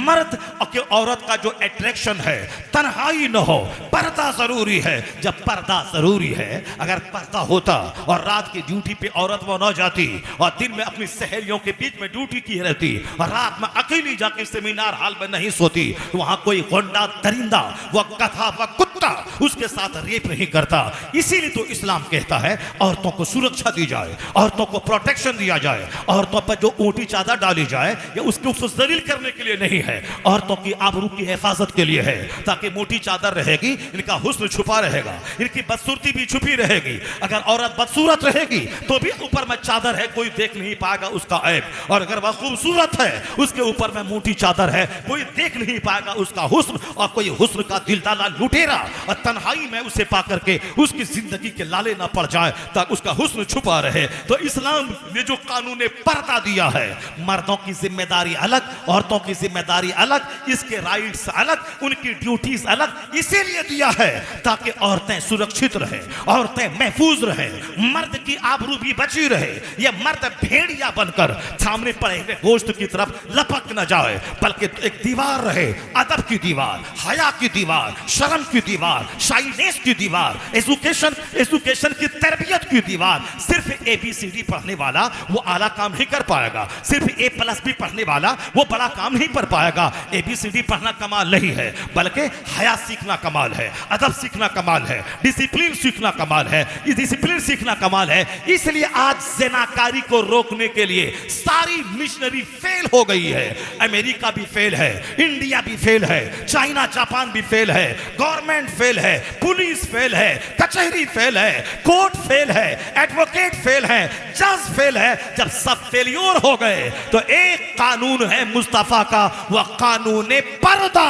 मर्द और औरत का जो अट्रैक्शन है तन्हाई न हो, पर्दा जरूरी है। जब पर्दा जरूरी है, अगर पर्दा होता और रात की ड्यूटी पे औरत वो न जाती और दिन में अपनी सहेलियों के बीच में ड्यूटी की रहती और रात में अकेली जाके सेमिनार हॉल में नहीं सोती, वहां कोई गुंडा दरिंदा व कथा व कुत्ता उसके साथ रेप नहीं करता। इसीलिए तो इस्लाम कहता है औरतों को सुरक्षा दी जाए, औरतों को प्रोटेक्शन दिया जाए, औरतों पर जो ऊंटी चादर डाली जाए या उसको जलील करने के लिए नहीं है, औरतों की आबरू की हिफाजत के लिए है, ताकि मोटी चादर रहेगी, इनका हुस्न छुपा रहेगा, इनकी बदसूरती भी छुपी रहेगी। अगर औरत बदसूरत रहेगी तो भी ऊपर में चादर है, कोई देख नहीं पाएगा उसका ऐब, और अगर वह खूबसूरत है उसके ऊपर में मोटी चादर है, कोई देख नहीं पाएगा उसका हुस्न, और कोई हुस्न का दिलदाला लुटेरा और तन्हाई में उसे पा करके उसकी जिंदगी के लाले ना पड़ जाए, ताकि उसका हुस्न छुपा रहे। तो इस्लाम ने जो कानून पर्दा दिया है, मर्दों की जिम्मेदारी अलग, औरतों की जिम्मेदारी अलग, इसके राइट्स अलग, उनकी ड्यूटीज अलग, इसीलिए दिया है ताकि औरतें सुरक्षित रहे, औरतें महफूज रहे, मर्द की आबरू भी बची रहे। ये मर्द भेड़िया बनकर सामने पड़े हुए गोश्त की तरफ लपक न जाए, बल्कि एक दीवार रहे, अदब की दीवार, हया की दीवार, शर्म की दीवार, शाइनेस की दीवार, एजुकेशन की तरबियत की दीवार। सिर्फ ABCD पढ़ने वाला वो आला काम नहीं कर पाएगा, सिर्फ A+ भी पढ़ने वाला वो बड़ा काम नहीं कर पाएगा। ABCD पढ़ना कमाल नहीं है, बल्कि हया सीखना कमाल है, अदब सीखना कमाल है, डिसिप्लिन सीखना कमाल है, डिसिप्लिन सीखना कमाल है। इसलिए आज ज़िनाकारी को रोकने के लिए सारी मिशनरी फेल हो गई है। अमेरिका भी फेल है, इंडिया भी फेल है, चाइना जापान भी फेल है, गवर्नमेंट फेल है, पुलिस फेल है, कचहरी फेल है, कोर्ट फेल है, एडवोकेट फेल है, जज फेल है। जब सब फेल्योर हो गए तो एक कानून है मुस्तफा का, वह कानून पर्दा।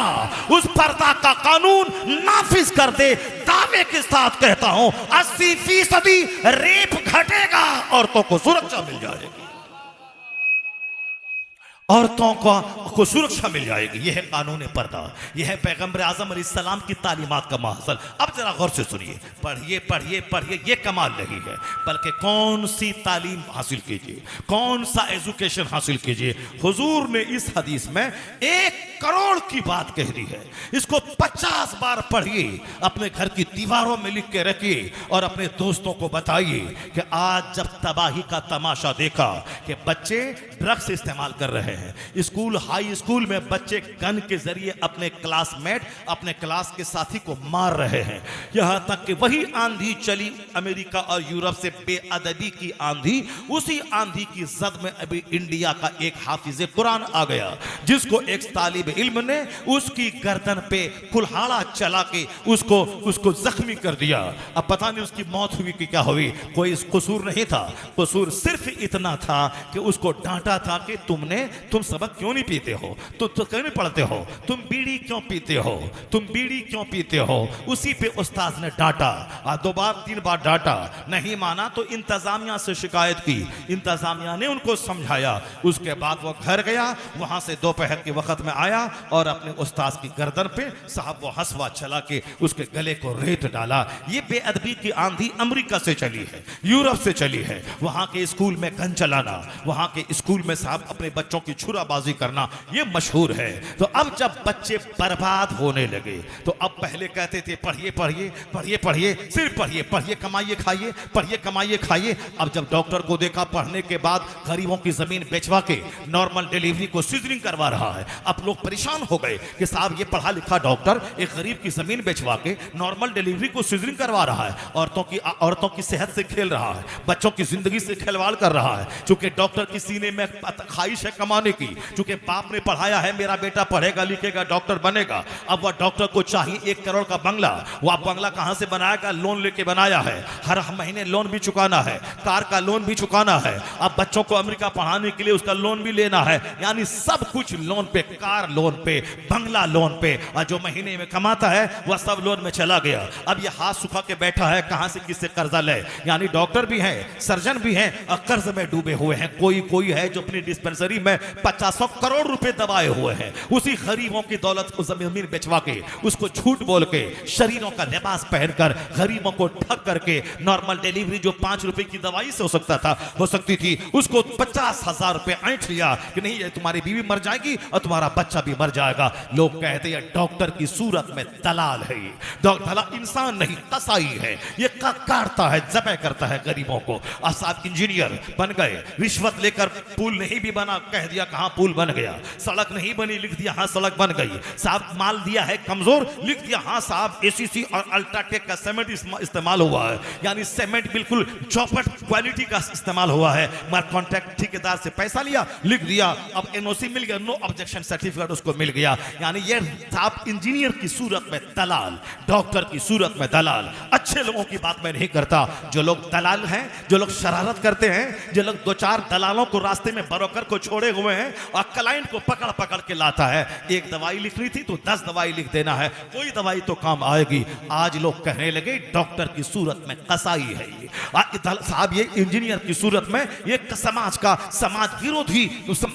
उस पर्दा का कानून नाफिज कर दे। दावे के साथ कहता हूं 80% रेप घटेगा, औरतों को सुरक्षा मिल जाएगी, औरतों को सुरक्षा मिल जाएगी। यह है कानून पर्दा, यह है पैगंबर आजम अलैहिस्सलाम की तालीमात का महसल। अब जरा गौर से सुनिए, पढ़िए पढ़िए पढ़िए, यह कमाल नहीं है, बल्कि कौन सी तालीम हासिल कीजिए, कौन सा एजुकेशन हासिल कीजिए। हुजूर ने इस हदीस में 1 करोड़ की बात कह दी है, इसको 50 बार पढ़िए, अपने घर की दीवारों में लिख के रखिए और अपने दोस्तों को बताइए कि आज जब तबाही का तमाशा देखा कि बच्चे ड्रग्स इस्तेमाल कर रहे हैं, स्कूल हाई स्कूल में बच्चे गन के जरिए अपने क्लासमेट, अपने क्लास के साथी को मार रहे हैं, यहां तक कि वही आंधी चली अमेरिका और यूरोप से बेअदबी की आंधी, उसी आंधी की जद में अभी इंडिया का एक हाफिज कुरान आ गया, जिसको एक तालिब इल्म ने उसकी गर्दन पे कुल्हाड़ा चला के उसको जख्मी कर दिया। अब पता नहीं उसकी मौत हुई कि क्या हुई, कोई कसूर नहीं था, कसूर सिर्फ इतना था कि उसको डांटा था कि तुम सबक क्यों नहीं पीते हो, तो क्यों नहीं पढ़ते हो, तुम बीड़ी क्यों पीते हो, तुम बीड़ी क्यों पीते हो। उसी पे उस्ताद ने डांटा, 2 बार 3 बार डांटा, नहीं माना तो इंतजामिया से शिकायत की, इंतजामिया ने उनको समझाया। उसके बाद वो घर गया, वहां से दोपहर के वक्त में आया और अपने उस्ताद की गर्दन पे साहब वो हंसवा चला के उसके गले को रेत डाला। ये बेअदबी की आंधी अमेरिका से चली है, यूरोप से चली है। वहां के स्कूल में गन चलाना, वहां के स्कूल में साहब अपने बच्चों की छुराबाजी करना, ये मशहूर है। तो अब जब बच्चे बर्बाद होने लगे तो अब पहले कहते थे पढ़िए पढ़िए पढ़िए पढ़िए, सिर्फ पढ़िए पढ़िए, कमाइए खाइए, पढ़िए कमाइए खाइए। अब जब डॉक्टर को देखा पढ़ने के बाद गरीबों की जमीन बेचवा के नॉर्मल डिलीवरी को सीजरिंग करवा रहा है, अब लोग परेशान हो गए कि साहब ये पढ़ा लिखा डॉक्टर एक गरीब की जमीन बेचवा के नॉर्मल डिलीवरी को सीजरिंग करवा रहा है, औरतों की सेहत से खेल रहा है, बच्चों की जिंदगी से खिलवाड़ कर रहा है। चूंकि डॉक्टर की सीने में ख्वाहिश है कमाने कमाने की। चूंकि बाप ने पढ़ाया है मेरा बेटा पढ़ेगा लिखेगा डॉक्टर बनेगा, अब वह डॉक्टर को चाहिए 1 करोड़ का बंगला। वह बंगला कहां से बनाएगा? लोन लेके बनाया है, हर महीने लोन भी चुकाना है, कार का लोन भी चुकाना है, अब बच्चों को अमेरिका पढ़ाने के लिए उसका लोन भी लेना है, यानी सब कुछ लोन पे, कार लोन पे, बंगला लोन पे, और जो महीने में कमाता है वह सब लोन में चला गया। अब ये हाथ सुखा के बैठा है, कहां से किससे कर्जा ले? यानी डॉक्टर भी है, सर्जन भी है और कर्ज में डूबे हुए हैं। कोई है जो अपनी डिस्पेंसरी में 50 करोड़ रुपए दबाए हुए हैं, उसी गरीबों की दौलत को जमीन बेचवा के, उसको झूठ बोल के, शरीरों का लिबास पहनकर, गरीबों को ठग करके, नॉर्मल डिलीवरी जो 5 रुपए की दवाई से हो सकती थी, उसको 50,000 रुपए ऐंठ लिया कि नहीं ये तुम्हारी बीवी मर जाएगी और तुम्हारा बच्चा भी मर जाएगा। लोग कहते हैं डॉक्टर की सूरत में दलाल है, ये दलाल इंसान नहीं कसाई है, ये काटता है, जबह करता है गरीबों को। और साहब इंजीनियर बन गए, रिश्वत लेकर पुल नहीं भी बना, कह दिया कहां पुल बन गया, सड़क नहीं बनी, लिख दिया हां सड़क बन गई, साहब माल दिया है कमजोर, लिख दिया हां साहब एसीसी और अल्ट्राटेक का सीमेंट इस्तेमाल हुआ है, यानी सीमेंट बिल्कुल चौपट क्वालिटी का इस्तेमाल हुआ है, मगर कॉन्ट्रैक्ट ठेकेदार से पैसा लिया, लिख दिया, अब एनओसी मिल गया, नो ऑब्जेक्शन सर्टिफिकेट उसको मिल गया। यानी ये साहब इंजीनियर की सूरत में दलाल, डॉक्टर की सूरत में दलाल। अच्छे लोगों की बात मैं नहीं करता, जो लोग दलाल हैं, जो लोग शरारत करते हैं, जो लोग 2-4 दलालों को रास्ते में ब्रोकर को छोड़े हुए हैं और क्लाइंट को पकड़ के लाता है, एक दवाई लिखनी थी तो 10 दवाई लिख देना है, कोई दवाई तो काम आएगी। आज लोग कहने लगे डॉक्टर की सूरत में कसाई है ये साहब, ये इंजीनियर की सूरत में ये समाज विरोधी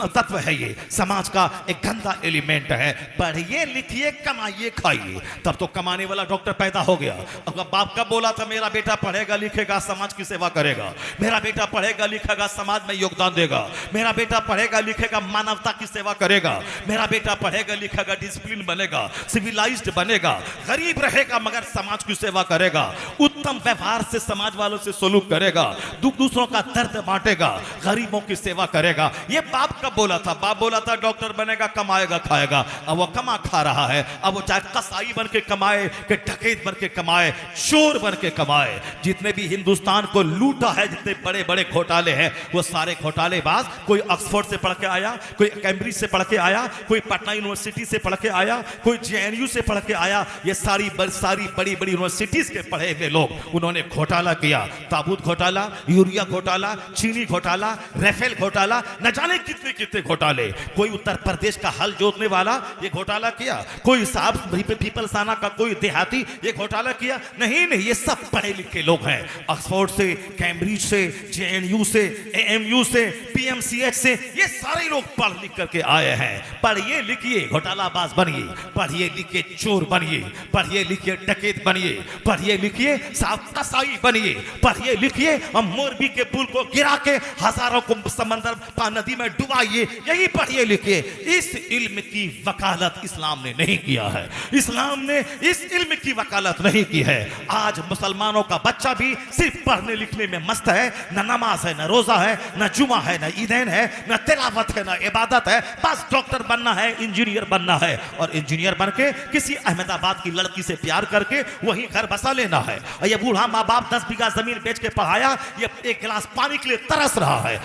तत्व है, ये समाज का एक गंदा एलिमेंट है। पढ़िए लिखिए कमाइए खाइए, तब तो कमाने वाला डॉक्टर पैदा हो गया। अब बाप का बोला था मेरा बेटा पढ़ेगा लिखेगा समाज की सेवा करेगा, मेरा बेटा पढ़ेगा लिखेगा समाज में योगदान देगा, मेरा बेटा पढ़ेगा लिखेगा मानवता की सेवा करेगा, मेरा बेटा पढ़ेगा लिखेगा डिसिप्लिन बनेगा, सिविलाइज्ड बनेगा, गरीब रहेगा मगर समाज की सेवा करेगा, उत्तम व्यवहार से समाज वालों से सलूक करेगा, दूसरों का दर्द बांटेगा, गरीबों की सेवा करेगा। ये बाप का बोला था, बाप बोला था डॉक्टर बनेगा कमाएगा खाएगा, अब वो कमा खा रहा है, अब वो चाहे कसाई बन के कमाए कि डकैत बन के कमाए, चोर बन के कमाए। जितने भी हिंदुस्तान को लूटा है, जितने बड़े बड़े घोटाले हैं, वो सारे घोटालेबाज, कोई ऑक्सफोर्ड से पढ़ के आया, कोई कैम्ब्रिज से पढ़ के आया, कोई पटना यूनिवर्सिटी से पढ़ के आया, कोई जेएनयू से पढ़ के आया, ये सारी बड़ी बड़ी यूनिवर्सिटीज के पढ़े हुए लोग उन्होंने घोटाला किया, ताबूत घोटाला, यूरिया घोटाला, चीनी घोटाला, रेफेल घोटाला, न जाने कितने कितने घोटाले। कोई उत्तर प्रदेश का हल जोतने वाला ये घोटाला किया, कोई साहब पीपलसाना का कोई देहाती ये घोटाला किया, नहीं, ये सब पढ़े लिखे लोग हैं, ऑक्सफोर्ड से, कैम्ब्रिज से, जेएनयू से, एएमयू से, पीएमसीएच से, ये सारे लोग पढ़ लिख करके आए हैं। पढ़िए लिखिए घोटालाबाज बनिए, पढ़िए लिखिए चोर बनिए, पढ़िए लिखिए डकैत बनिए, पढ़िए लिखिए साहब कसाई बनिए, पढ़िए लिखिए और मोरबी के पुल को गिरा के हजारों को समंदर नदी में डुबाइए, यही पढ़िए लिखिए। इस इल्म की वकालत इस्लाम ने नहीं किया है, इस्लाम ने इस इल्म की वकालत नहीं की है। आज मुसलमानों का बच्चा भी सिर्फ पढ़ने लिखने में मस्त है, न नमाज है, न रोजा है, न जुमा है, न ईदैन है, न तिलावत है, न इबादत है, बस डॉक्टर बनना है, इंजीनियर बनना है, और इंजीनियर बन के किसी अहमदाबाद की लड़की से प्यार करके वहीं घर बसा लेना है। और ये बूढ़ा माँ बाप 10 बीघा जमीन बेच के पढ़ाया, ये 1 गिलास पानी के लिए तरस रहा है,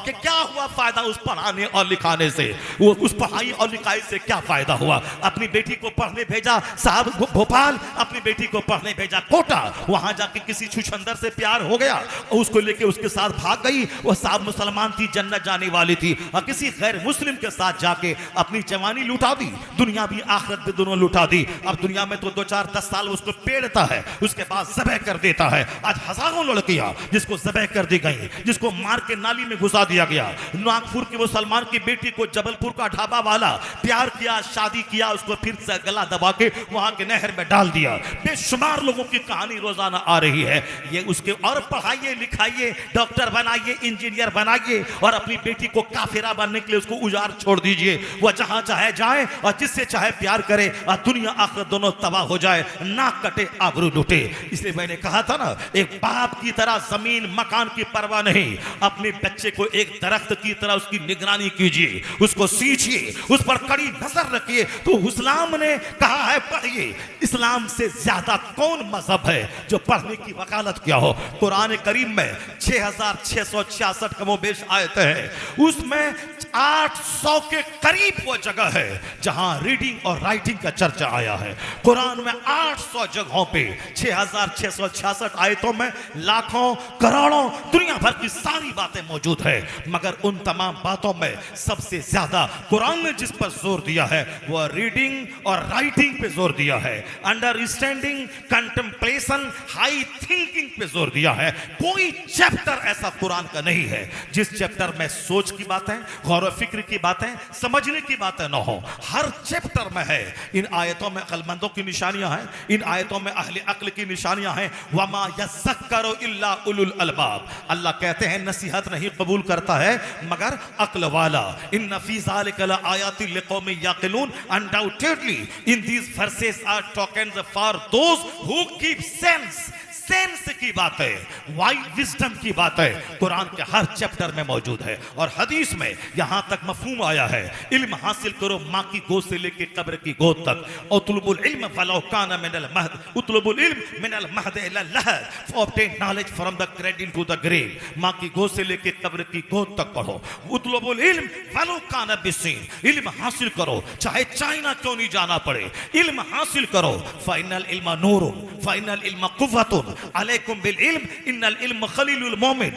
क्या हुआ फायदा उस पढ़ाने और लिखाने से, वो उस पढ़ाई और लिखाई से क्या फायदा हुआ? अपनी बेटी को पढ़ने भेजा साहब भोपाल, अपनी बेटी को पढ़ने भेजा कोटा, वहां जाके किसी छुछंदर से प्यार हो गया और उसको लेके उसके साथ भाग गई, वो साहब मुसलमान थी, जन्नत जाने वाली थी, और किसी गैर मुस्लिम के साथ जाके अपनी जवानी लुटा दी, दुनिया भी आखिरत भी दोनों लुटा दी। अब दुनिया में तो 2-4-10 साल उसको पेड़ता है, उसके बाद ज़बह कर देता है। आज हजारों लड़कियां जिसको ज़बह कर दी गई, जिसको मार के नाली में घुसा दिया गया। नागपुर की मुसलमान की बेटी को जबलपुर का ढाबा वाला प्यार किया, शादी किया, उसको फिर से गला दबा के वहां के नहर में डाल दिया। बेशुमार लोगों की कहानी रोजाना आ रही है। ये उसके और पढ़ाइए लिखाइए, डॉक्टर बनाइए, इंजीनियर बनाइए, और अपनी बेटी को काफिरा बनने के लिए उसको उजाड़ छोड़ दीजिए। वह जहां चाहे जाए और जिससे चाहे प्यार करे, और दुनिया आखिरत दोनों तबाह हो जाए, नाक कटे आबरू लुटे। इसलिए मैंने कहा था ना, एक बाप की तरह जमीन मकान की परवाह नहीं, अपने बच्चे को एक दरख्त की तरह उसकी निगरानी कीजिए, उसको सींचिए, उस पर कड़ी नजर रखिए। तो इस्लाम ने कहा है पढ़िए। इस्लाम से ज्यादा कौन मजहब है जो पढ़ने की वकालत किया हो? कुरान करीम में 6666 कमोबेश आयतें हैं, उसमें 800 के करीब वो जगह है जहां रीडिंग और राइटिंग का चर्चा आया है। कुरान में 800 जगहों पे 6666 आयतों में लाखों करोड़ों दुनिया भर की सारी बातें मौजूद है, मगर उन तमाम बातों में सबसे ज्यादा कुरान ने जिस पर जोर दिया है वह रीडिंग और राइटिंग पे जोर दिया है, अंडरस्टैंडिंग, कंटेम्पलेशन, हाई थिंकिंग पे जोर दिया है। कोई चैप्टर ऐसा कुरान का नहीं है जिस चैप्टर में सोच की बातें, गौर व फिक्र की बातें, समझने की बातें न हो। हर चैप्टर में है। इन आयतों में अक्लमंदों की निशानियां हैं, इन आयतों में अहले अक्ल की निशानियां हैं। वमा यज़क्करु इल्ला उलुल अलबाब। अल्लाह कहते हैं नसीहत नहीं कबूल करता है मगर अक्ल वाला। इन्न फी ज़ालिका लआयातिन लिक़ौमिन याक़िलून। Undoubtedly in these verses are tokens for those who keep sense की बात है, वाइड विजडम की बात है, कुरान के हर चैप्टर में मौजूद है। और हदीस में यहां तक मफहूम आया है, इल्म हासिल करो मां की गोद से लेके कब्र की गोद तक। उतलुबुल इल्म वलौ काना मिनल महद, उतलुबुल इल्म मिनल महद इला लहद, obtain knowledge from the cradle to the grave. मां की गोद से लेके कब्र की गोद तक पढ़ो। उतलुबुल इल्म वलौ काना बिसीन, इल्म हासिल करो चाहे चाइना क्यों नहीं जाना पड़े, इल्म हासिल करो। फाइनल इल्म नूरुन, फाइनल इल्म कुव्वतुन अलैकुम बिल इल्म, इन्नल इल्म खलीलुल मोमिन,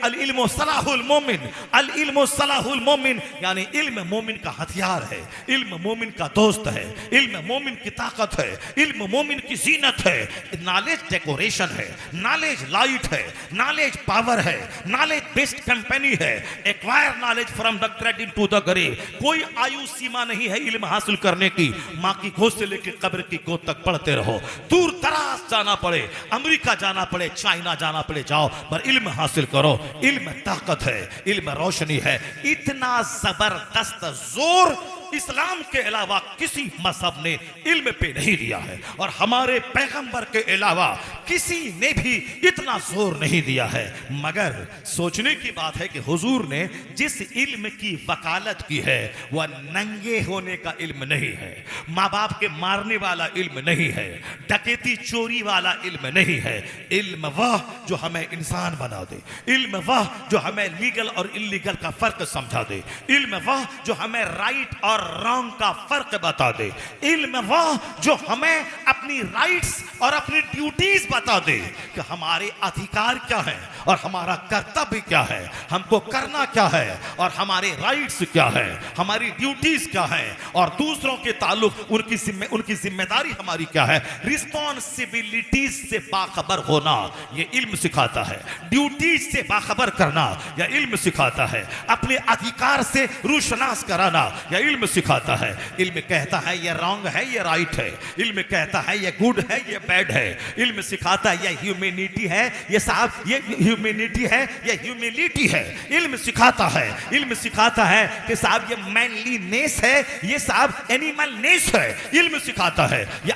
अल इल्म सलाहुल मोमिन, अल इल्म सलाहुल मोमिन। यानी इल्म मोमिन का हथियार है, इल्म मोमिन का दोस्त है, इल्म मोमिन की ताकत है, इल्म मोमिन की जीनत है। नॉलेज डेकोरेशन है, नॉलेज लाइट है, नॉलेज पावर है, नॉलेज बेस्ट कंपनी है। Acquire knowledge from the cradle to the grave. कोई आयु सीमा नहीं है इल्म हासिल करने की। मां की गोद से लेकर कब्र की गोद तक पढ़ते रहो। दूर दराज जाना पड़े, अमेरिका जाना पड़े, चाइना जाना पड़े, जाओ, पर इल्म हासिल करो। इल्म ताकत है, इल्म रोशनी है। इतना जबरदस्त जोर इस्लाम के अलावा किसी मजहब ने इल्म पे नहीं दिया है, और हमारे पैगंबर के अलावा किसी ने भी इतना जोर नहीं दिया है। मगर सोचने की बात है कि हुजूर ने जिस इल्म की वकालत की है वह नंगे होने का इल्म नहीं है, माँ बाप के मारने वाला इल्म नहीं है, डकैती चोरी वाला इल्म नहीं है। इल्म वह जो हमें इंसान बना दे, इल्म वह जो हमें लीगल और इलीगल का फर्क समझा दे, इल्म वह जो हमें राइट और रॉन्ग का फर्क बता दे, इल्म वह जो हमें अपनी राइट्स और अपनी ड्यूटीज बता दे कि हमारे अधिकार क्या है और हमारा कर्तव्य क्या है, हमको करना क्या है और हमारे राइट्स क्या है, हमारी ड्यूटीज क्या है और दूसरों के ताल्लुक उनकी जिम्मेदारी हमारी क्या है। रिस्पॉन्सिबिलिटीज से बाखबर होना यह इल्म सिखाता है, ड्यूटीज से बाखबर करना यह इल्म सिखाता है, अपने अधिकार से रूशनास कराना यह इल्म सिखाता है। इल्म कहता है ये रॉन्ग है, ये राइट है, इल्म कहता है ये गुड है, ये बैड है, इल्म सिखाता है ये ह्यूमैनिटी है, ये साहब ये ह्यूमैनिटी है, ये ह्यूमिलिटी है। इल्म सिखाता है, इल्म सिखाता है कि साहब ये मैनलीनेस है, ये साहब एनिमलनेस है। इल्म सिखाता है ये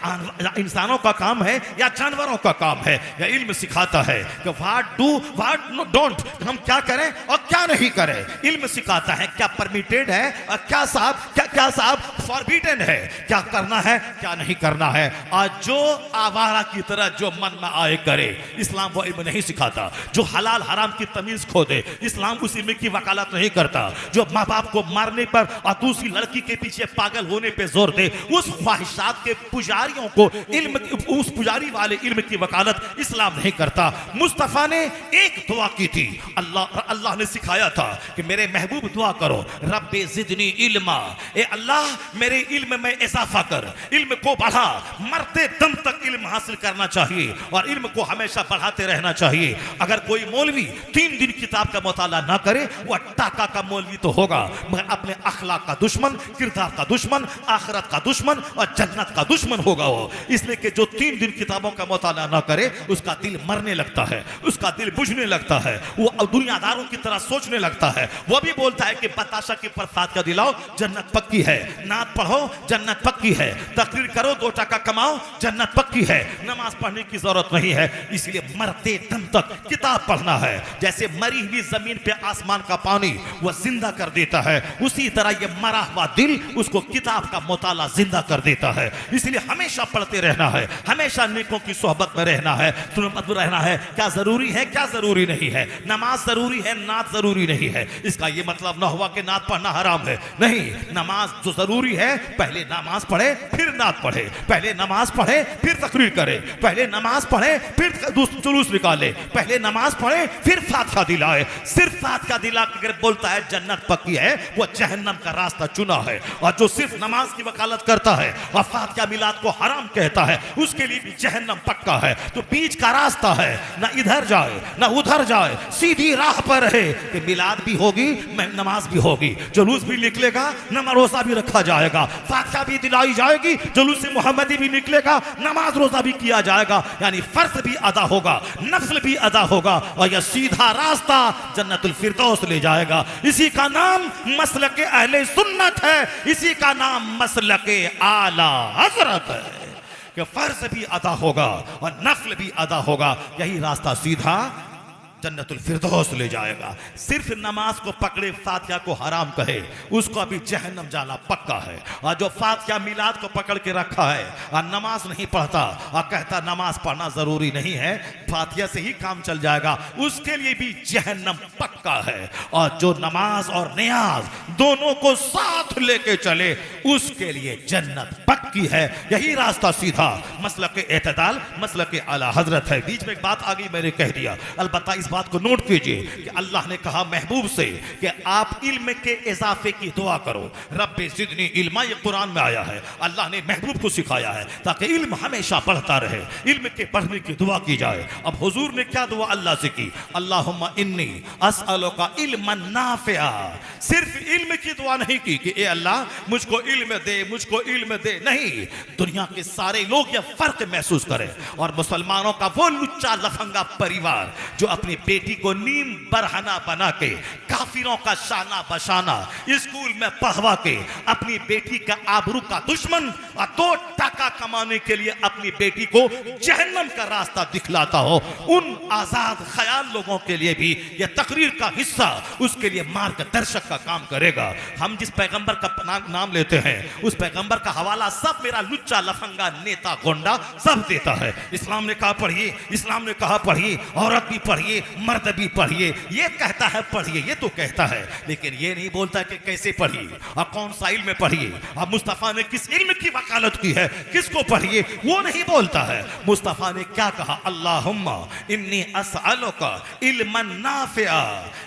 इंसानों का काम है या जानवरों का काम है। यह इल्म सिखाता है कि व्हाट डू व्हाट डोंट, हम क्या करें और क्या नहीं करें। इल्म सिखाता है क्या परमिटेड है और क्या साहब फॉरबिडन है, क्या करना है क्या नहीं करना है। आज जो आवारा की तरह जो मन में आए करे, इस्लाम वो इल्म नहीं सिखाता। जो हलाल हराम की तमीज खो दे, इस्लाम उस इल्म की वकालत नहीं करता। जो माँ बाप को मारने पर और दूसरी लड़की के पीछे पागल होने पे जोर दे, उस ख्वाहिशात के पुजारियों को इल्म, उस पुजारी वाले इल्म की वकालत इस्लाम नहीं करता। मुस्तफा ने एक दुआ की थी, अल्लाह ने सिखाया था कि मेरे महबूब दुआ करो, रब्बे जिदनी इल्मा, ए अल्लाह मेरे इल्म में इजाफा कर, इल्म को बढ़ा। मरते दम तक इल्म हासिल करना चाहिए और इल्म को हमेशा बढ़ाते रहना चाहिए। अगर कोई मौलवी 3 दिन किताब का मुताला ना करे वह टाका का मौलवी तो होगा मगर अपने अखलाक का दुश्मन, किरदार का दुश्मन, आखिरत का दुश्मन और जन्नत का दुश्मन होगा वो। इसलिए कि जो 3 दिन किताबों का मुताला ना करे उसका दिल मरने लगता है, उसका दिल बुझने लगता है, वो दुनियादारों की तरह सोचने लगता है। वो भी बोलता है कि बताशा के प्रसाद का दिलाओ जन्नत पक्की है, ना जन्नत पढ़ो जन्नत पक्की है, तकरीर करो 2 टका कमाओ जन्नत पक्की है, नमाज पढ़ने की जरूरत नहीं है। इसलिए मरते दम तक किताब पढ़ना है। जैसे मरी हुई जमीन पे आसमान का पानी वो जिंदा कर देता है, उसी तरह ये मरा हुआ दिल उसको किताब का मुताला जिंदा कर देता है। इसलिए हमेशा पढ़ते रहना है, हमेशा नेकों की सोहबत में रहना है, सुन्नत में रहना है। क्या जरूरी है क्या जरूरी नहीं है, नमाज जरूरी है नात जरूरी नहीं है। इसका ये मतलब ना हुआ कि नात पढ़ना हराम है, नहीं। नमाज जो जरूरी है, पहले नमाज पढ़े फिर नात पढ़े, पहले नमाज पढ़े फिर तकरीर करे, पहले नमाज पढ़े फिर जुलूस निकाले, पहले नमाज पढ़े फिर फातिहा दिलाए। सिर्फ फातिहा दिला के बोलता है जन्नत पक्की है, वो जहन्नम का रास्ता चुना है। और जो सिर्फ नमाज की वकालत करता है और फातिहा मिलाद को हराम कहता है, उसके लिए भी जहन्नम पक्का है। तो बीच का रास्ता है, ना इधर जाए ना उधर जाए, सीधी राह पर रहे कि मिलाद भी होगी नमाज भी होगी, जुलूस भी निकलेगा, नमाज रोजा भी रखा जाएगा, फातिहा भी दिलाई जाएगी, जुलूस मोहम्मदी भी निकलेगा, नमाज रोजा भी किया जाएगा। यानी फर्ज भी अदा होगा, नफल भी अदा होगा, और यह सीधा रास्ता जन्नतुल फिरदौस ले जाएगा। इसी का नाम मसलके अहले सुन्नत है, इसी का नाम मसलके आला हजरत है कि फर्ज भी अदा होगा और नफल भी अदा होगा। यही रास्ता सीधा जन्नतुल फिरदौस ले जाएगा। सिर्फ नमाज को पकड़े फातिहा को हराम कहे, उसको अभी जहन्नम जाना पक्का है। और जो फातिहा मिलाद को पकड़ के रखा है और नमाज नहीं पढ़ता और कहता नमाज पढ़ना जरूरी नहीं है, फातिहा से ही काम चल जाएगा, उसके लिए भी जहन्नम पक्का है। और जो नमाज और नियाज दोनों को साथ लेके चले, उसके लिए जन्नत पक्की है। यही रास्ता सीधा मसलक एतदाल, मसलक आला हजरत है। बीच में एक बात आ गई, मैंने कह दिया, अलबत्ता इस बात को नोट कीजिए कि अल्लाह ने कहा महबूब से कि आप इल्म के इजाफे की दुआ करो, रब्बे ज़िदनी इल्मा, ये कुरान में आया है। अल्लाह ने महबूब को सिखाया है ताकि इल्म हमेशा बढ़ता रहे, इल्म के बढ़ने की दुआ की जाए। अब हुजूर ने क्या दुआ अल्लाह से की? अल्लाहुम्मा इन्नी अस्अलुका इल्मन नाफिआ। सिर्फ इल्म की दुआ नहीं की कि ए अल्लाह मुझको इल्म दे, मुझको इल्म दे, नहीं। दुनिया के सारे लोग यह फर्क महसूस करें, और मुसलमानों का वो लुच्चा लफंगा परिवार जो अपनी बेटी को नीम बरहना बना के काफिरों का शाना बशाना स्कूल में पढ़वा के अपनी बेटी का आबरू का दुश्मन और 2 टका कमाने के लिए अपनी बेटी को जहन्नम का रास्ता दिखलाता हो, उन आजाद ख्याल लोगों के लिए भी यह तकरीर का हिस्सा उसके लिए मार्गदर्शक का काम करेगा। हम जिस पैगंबर का नाम लेते हैं, उस पैगंबर का हवाला सब मेरा लुच्चा लफंगा नेता गोंडा सब देता है। इस्लाम ने कहा पढ़िए, इस्लाम ने कहा पढ़िए, औरत भी पढ़िए, मर्द भी पढ़िए। ये कहता है पढ़िए, ये तो कहता है, लेकिन ये नहीं बोलता कि कैसे पढ़िए और कौन सा इल्म पढ़िए। अब मुस्तफा ने किस इल्म की वकालत की है, किसको पढ़िए, वो नहीं बोलता है। मुस्तफा ने क्या कहा? अल्लाहुम्मा इन्नी अस्अलुका इल्मन नाफिआ।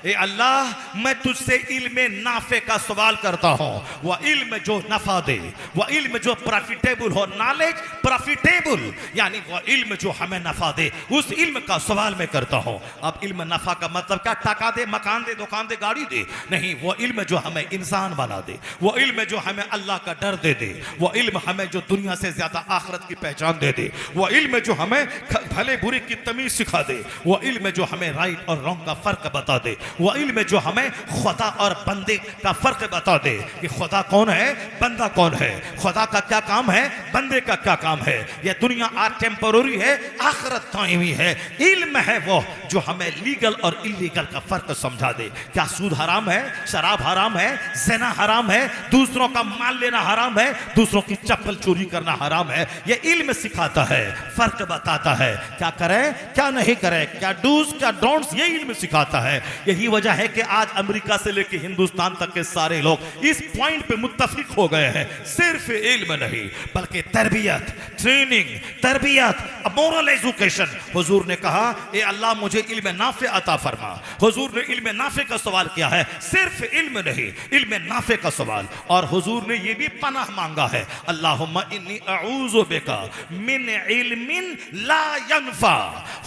ए अल्लाह, मैं तुझसे इल्म नाफे का सवाल करता हूँ, वह इल्म जो नफा दे, वह इल्म जो प्रॉफिटेबल हो, नॉलेज प्रॉफिटेबल, यानी वह इल्म जो हमें नफा दे, उस इल्म का सवाल मैं करता हूँ। अब इल्म नफा का मतलब क्या? टका दे, मकान दे, दुकान दे, गाड़ी दे, नहीं। वो इल्म जो हमें इंसान बना दे, वो इल्म जो हमें अल्लाह का डर दे दे, वो इल्म हमें जो दुनिया से ज्यादा आखिरत की पहचान दे दे, वो इल्म जो हमें भले बुरे की तमीज सिखा दे, वो इल्म जो हमें राइट और रॉन्ग का फर्क बता दे, वो इल्म जो हमें खुदा और बंदे का फर्क बता दे कि खुदा कौन है, बंदा कौन है, खुदा का क्या काम है, बंदे का क्या काम है। यह दुनिया आज टेम्पररी है, आखिरत दायमी है। इल्म है वो जो हमें लीगल और इलीगल का फर्क समझा दे। क्या सूद हराम है, शराब हराम है, ज़िना हराम है, दूसरों का माल लेना हराम है, दूसरों की चप्पल चोरी करना हराम है। यह इल्म सिखाता है, फर्क बताता है, क्या करें क्या नहीं करें, क्या डूज क्या डोंट्स, ये इल्म सिखाता है। यही वजह है कि आज अमेरिका से लेकर हिंदुस्तान तक के सारे लोग इस पॉइंट पे मुत्तफिक हो गए हैं, सिर्फ इल्म नहीं बल्कि तरबियत, ट्रेनिंग, तरबियत, मोरल एजुकेशन। हुजूर ने कहा ए अल्लाह मुझे इल्म नाफे अता फरमा। हुजूर ने इल्म नाफे का सवाल किया है, सिर्फ इल्म नहीं, इल्म नाफे का सवाल। और हुजूर ने ये भी पनाह मांगा है, अल्लाहुम्मा इन्नी अऊज़ु बिका मिन इल्मिन ला यनफा।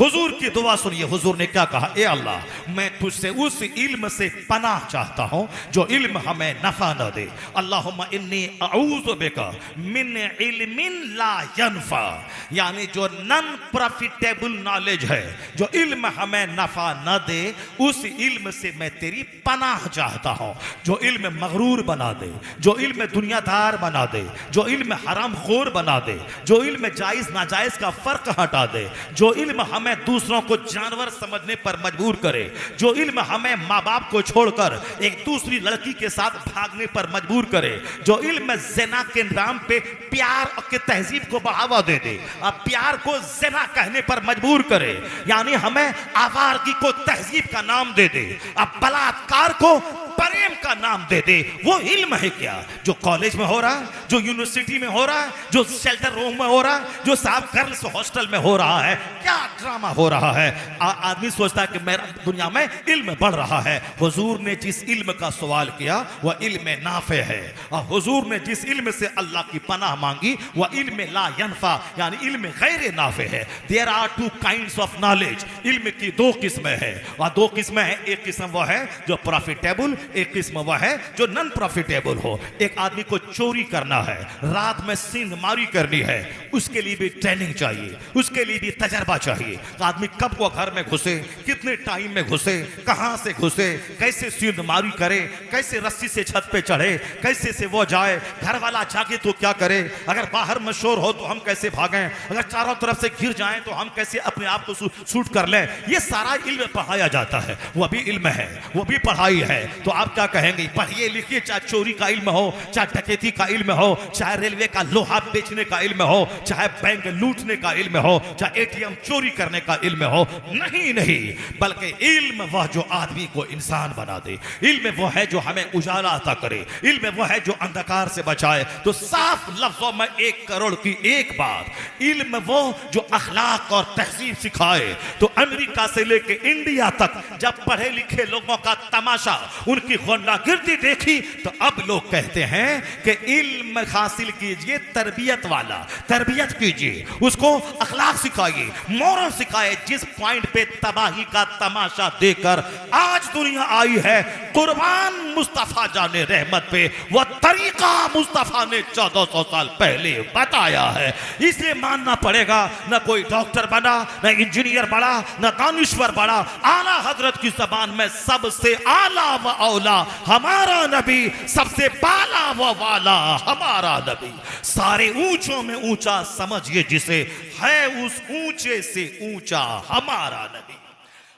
हुजूर की दुआ सुनिए, हुजूर ने क्या कहा, ए अल्लाह मैं तुझसे उस इल्म से पनाह चाहता हूं जो इल्म हमें नफा न दे। अल्लाहुम्मा इन्नी अऊज़ु बिका मिन इल्मिन ला यनफा, यानी जो नॉन प्रॉफिटेबल नॉलेज है, जो इल्म हमें नफा न दे, उस इल्म से मैं तेरी पनाह चाहता हूं। जो इल्म मगरूर बना दे, जो इल्म दुनियादार बना दे, जो इल्म हराम खोर बना दे, जो इल्म जायज नाजायज का फर्क हटा दे, जो इल्म हमें दूसरों को जानवर समझने पर मजबूर करे, जो इल्म हमें माँ बाप को छोड़कर एक दूसरी लड़की के साथ भागने पर मजबूर करे, जो इल्म ज़िना के नाम पे प्यार के तहजीब को बढ़ावा दे दे, अब प्यार को ज़िना कहने पर मजबूर करे, यानी हमें आवारगी को तहजीब का नाम दे दे, अब बलात्कार को प्रेम का नाम दे दे, वो इल्म है क्या? जो कॉलेज में हो रहा है, जो यूनिवर्सिटी में हो रहा है, जो शेल्टर रूम में हो रहा है, जो साहब गर्ल्स हॉस्टल में हो रहा है, क्या ड्रामा हो रहा है। आदमी सोचता है कि मेरा दुनिया में इल्म बढ़ रहा है। हुजूर ने जिस इल्म का सवाल किया वह इल्म नाफे है, और हुजूर ने जिस इल्म से अल्लाह की पनाह मांगी वह इल्म ला यनफा, यानी इल्म गैर नाफे है। There are two kinds of knowledge, इल्म की दो किस्में हैं, और दो किस्में हैं, एक किस्म वह है जो प्रॉफिटेबल, एक किस्म वह है जो नॉन प्रॉफिटेबल हो। एक आदमी को चोरी करना है, रात में सींधमारी करनी है, उसके लिए भी ट्रेनिंग चाहिए, उसके लिए भी तजर्बा चाहिए। आदमी कब वो घर में घुसे, कितने टाइम में घुसे, कहां से घुसे, कैसे सींधमारी करे, कैसे रस्सी से छत पे चढ़े, कैसे से वो जाए, घर वाला जागे तो क्या करे, अगर बाहर में शोर हो तो हम कैसे भागें, अगर चारों तरफ से घिर जाएं तो हम कैसे अपने आप को शूट कर लें। ये सारा इल्म पढ़ाया जाता है, वह भी इल्म है, वो भी पढ़ाई है। तो आप क्या कहेंगे, पढ़िए लिखिए, चाहे चोरी का इल्म हो, चाहे डकैती का इल्म हो, चाहे रेलवे का लोहा बेचने का इल्म हो, चाहे बैंक लूटने का इल्म हो, चाहे एटीएम चोरी करने का इल्म हो, नहीं नहीं, बल्कि इल्म वह जो आदमी को इंसान बना दे, इल्म वो है जो हमें उजाला अता करे, इल्म वो है जो अंधकार से बचाए। तो साफ लफ्जों में 1 करोड़ की एक बात, इल्म वो जो अखलाक और तहजीब सिखाए। तो अमेरिका से लेके इंडिया तक जब पढ़े लिखे लोगों का तमाशा, उनकी गुंडागिर्दी देखी, तो अब लोग कहते हैं कि इल्म हासिल कीजिए, तरबियत वाला, तरबियत कीजिए, उसको अखलाक सिखाइए, मोरल सिखाए। जिस पॉइंट पे तबाही का तमाशा देकर आज दुनिया आई है, कुर्बान मुस्तफा जाने रहमत पे, वह तरीका मुस्तफा ने 1400 साल पहले बताया है। इसलिए मानना पड़ेगा, न कोई डॉक्टर बना, न इंजीनियर बड़ा, न दानिश्वर बड़ा, आला हजरत की जबान में सबसे आला व औला हमारा नबी, सबसे बाला व वाला हमारा नबी। सारे ऊंचों में ऊंचा समझिए जिसे, है उस ऊंचे से ऊंचा हमारा नबी।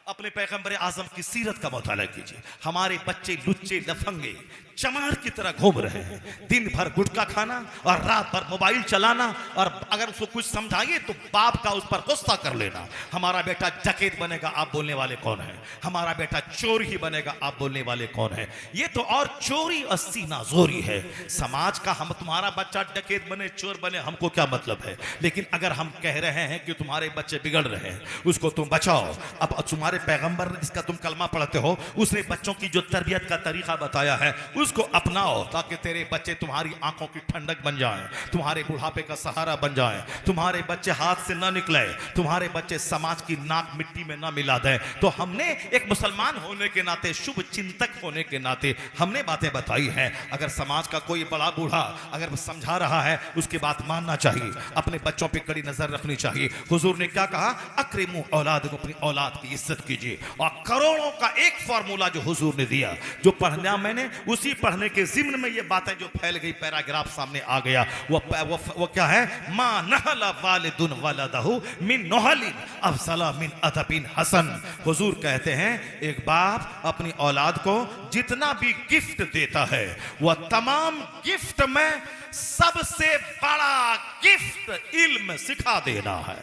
अपने पैगंबर आजम की सीरत का मुताला कीजिए। हमारे बच्चे लुच्चे लफंगे चमार की तरह घूम रहे हैं, दिन भर गुटखा खाना और रात भर मोबाइल चलाना, और अगर उसको कुछ समझाइए तो बाप का उस पर गुस्सा कर लेना। हमारा बेटा डकैत बनेगा, आप बोलने वाले कौन है? हमारा बेटा चोर ही बनेगा, आप बोलने वाले कौन है? ये तो और चोरी और सीना जोरी है समाज का। हम तुम्हारा बच्चा डकैत बने, चोर बने, हमको क्या मतलब है? लेकिन अगर हम कह रहे हैं कि तुम्हारे बच्चे बिगड़ रहे हैं, उसको तुम बचाओ। अब तुम्हारे पैगंबर जिसका तुम कलमा पढ़ते हो, उसने बच्चों की जो तरबियत का तरीका बताया है उसको अपनाओ, ताकि तेरे बच्चे तुम्हारी आंखों की ठंडक बन जाएं, तुम्हारे बुढ़ापे का सहारा बन जाएं, तुम्हारे बच्चे हाथ से न निकले, तुम्हारे बच्चे समाज की नाक मिट्टी में न मिला दें। तो हमने एक मुसलमान होने के नाते, शुभ चिंतक होने के नाते हमने बातें बताई हैं। अगर समाज का कोई बड़ा बूढ़ा अगर समझा रहा है, उसकी बात मानना चाहिए, अपने बच्चों पर कड़ी नजर रखनी चाहिए। हुजूर ने क्या कहा, अक्रिमू औलाद को, अपनी औलाद की इज्जत कीजिए। और करोड़ों का एक फार्मूला जो हुजूर ने दिया, जो पढ़ना मैंने उसी पढ़ने के जिम्न में ये बातें जो फैल गई, पैराग्राफ सामने आ गया, वो क्या है, मा नहला वालिदुन वलदहु मिन नहलिन अफसला मिन अदबिन हसन। हुजूर कहते हैं एक बाप अपनी औलाद को जितना भी गिफ्ट देता है, वह तमाम गिफ्ट में सबसे बड़ा गिफ्ट इल्म सिखा देना है,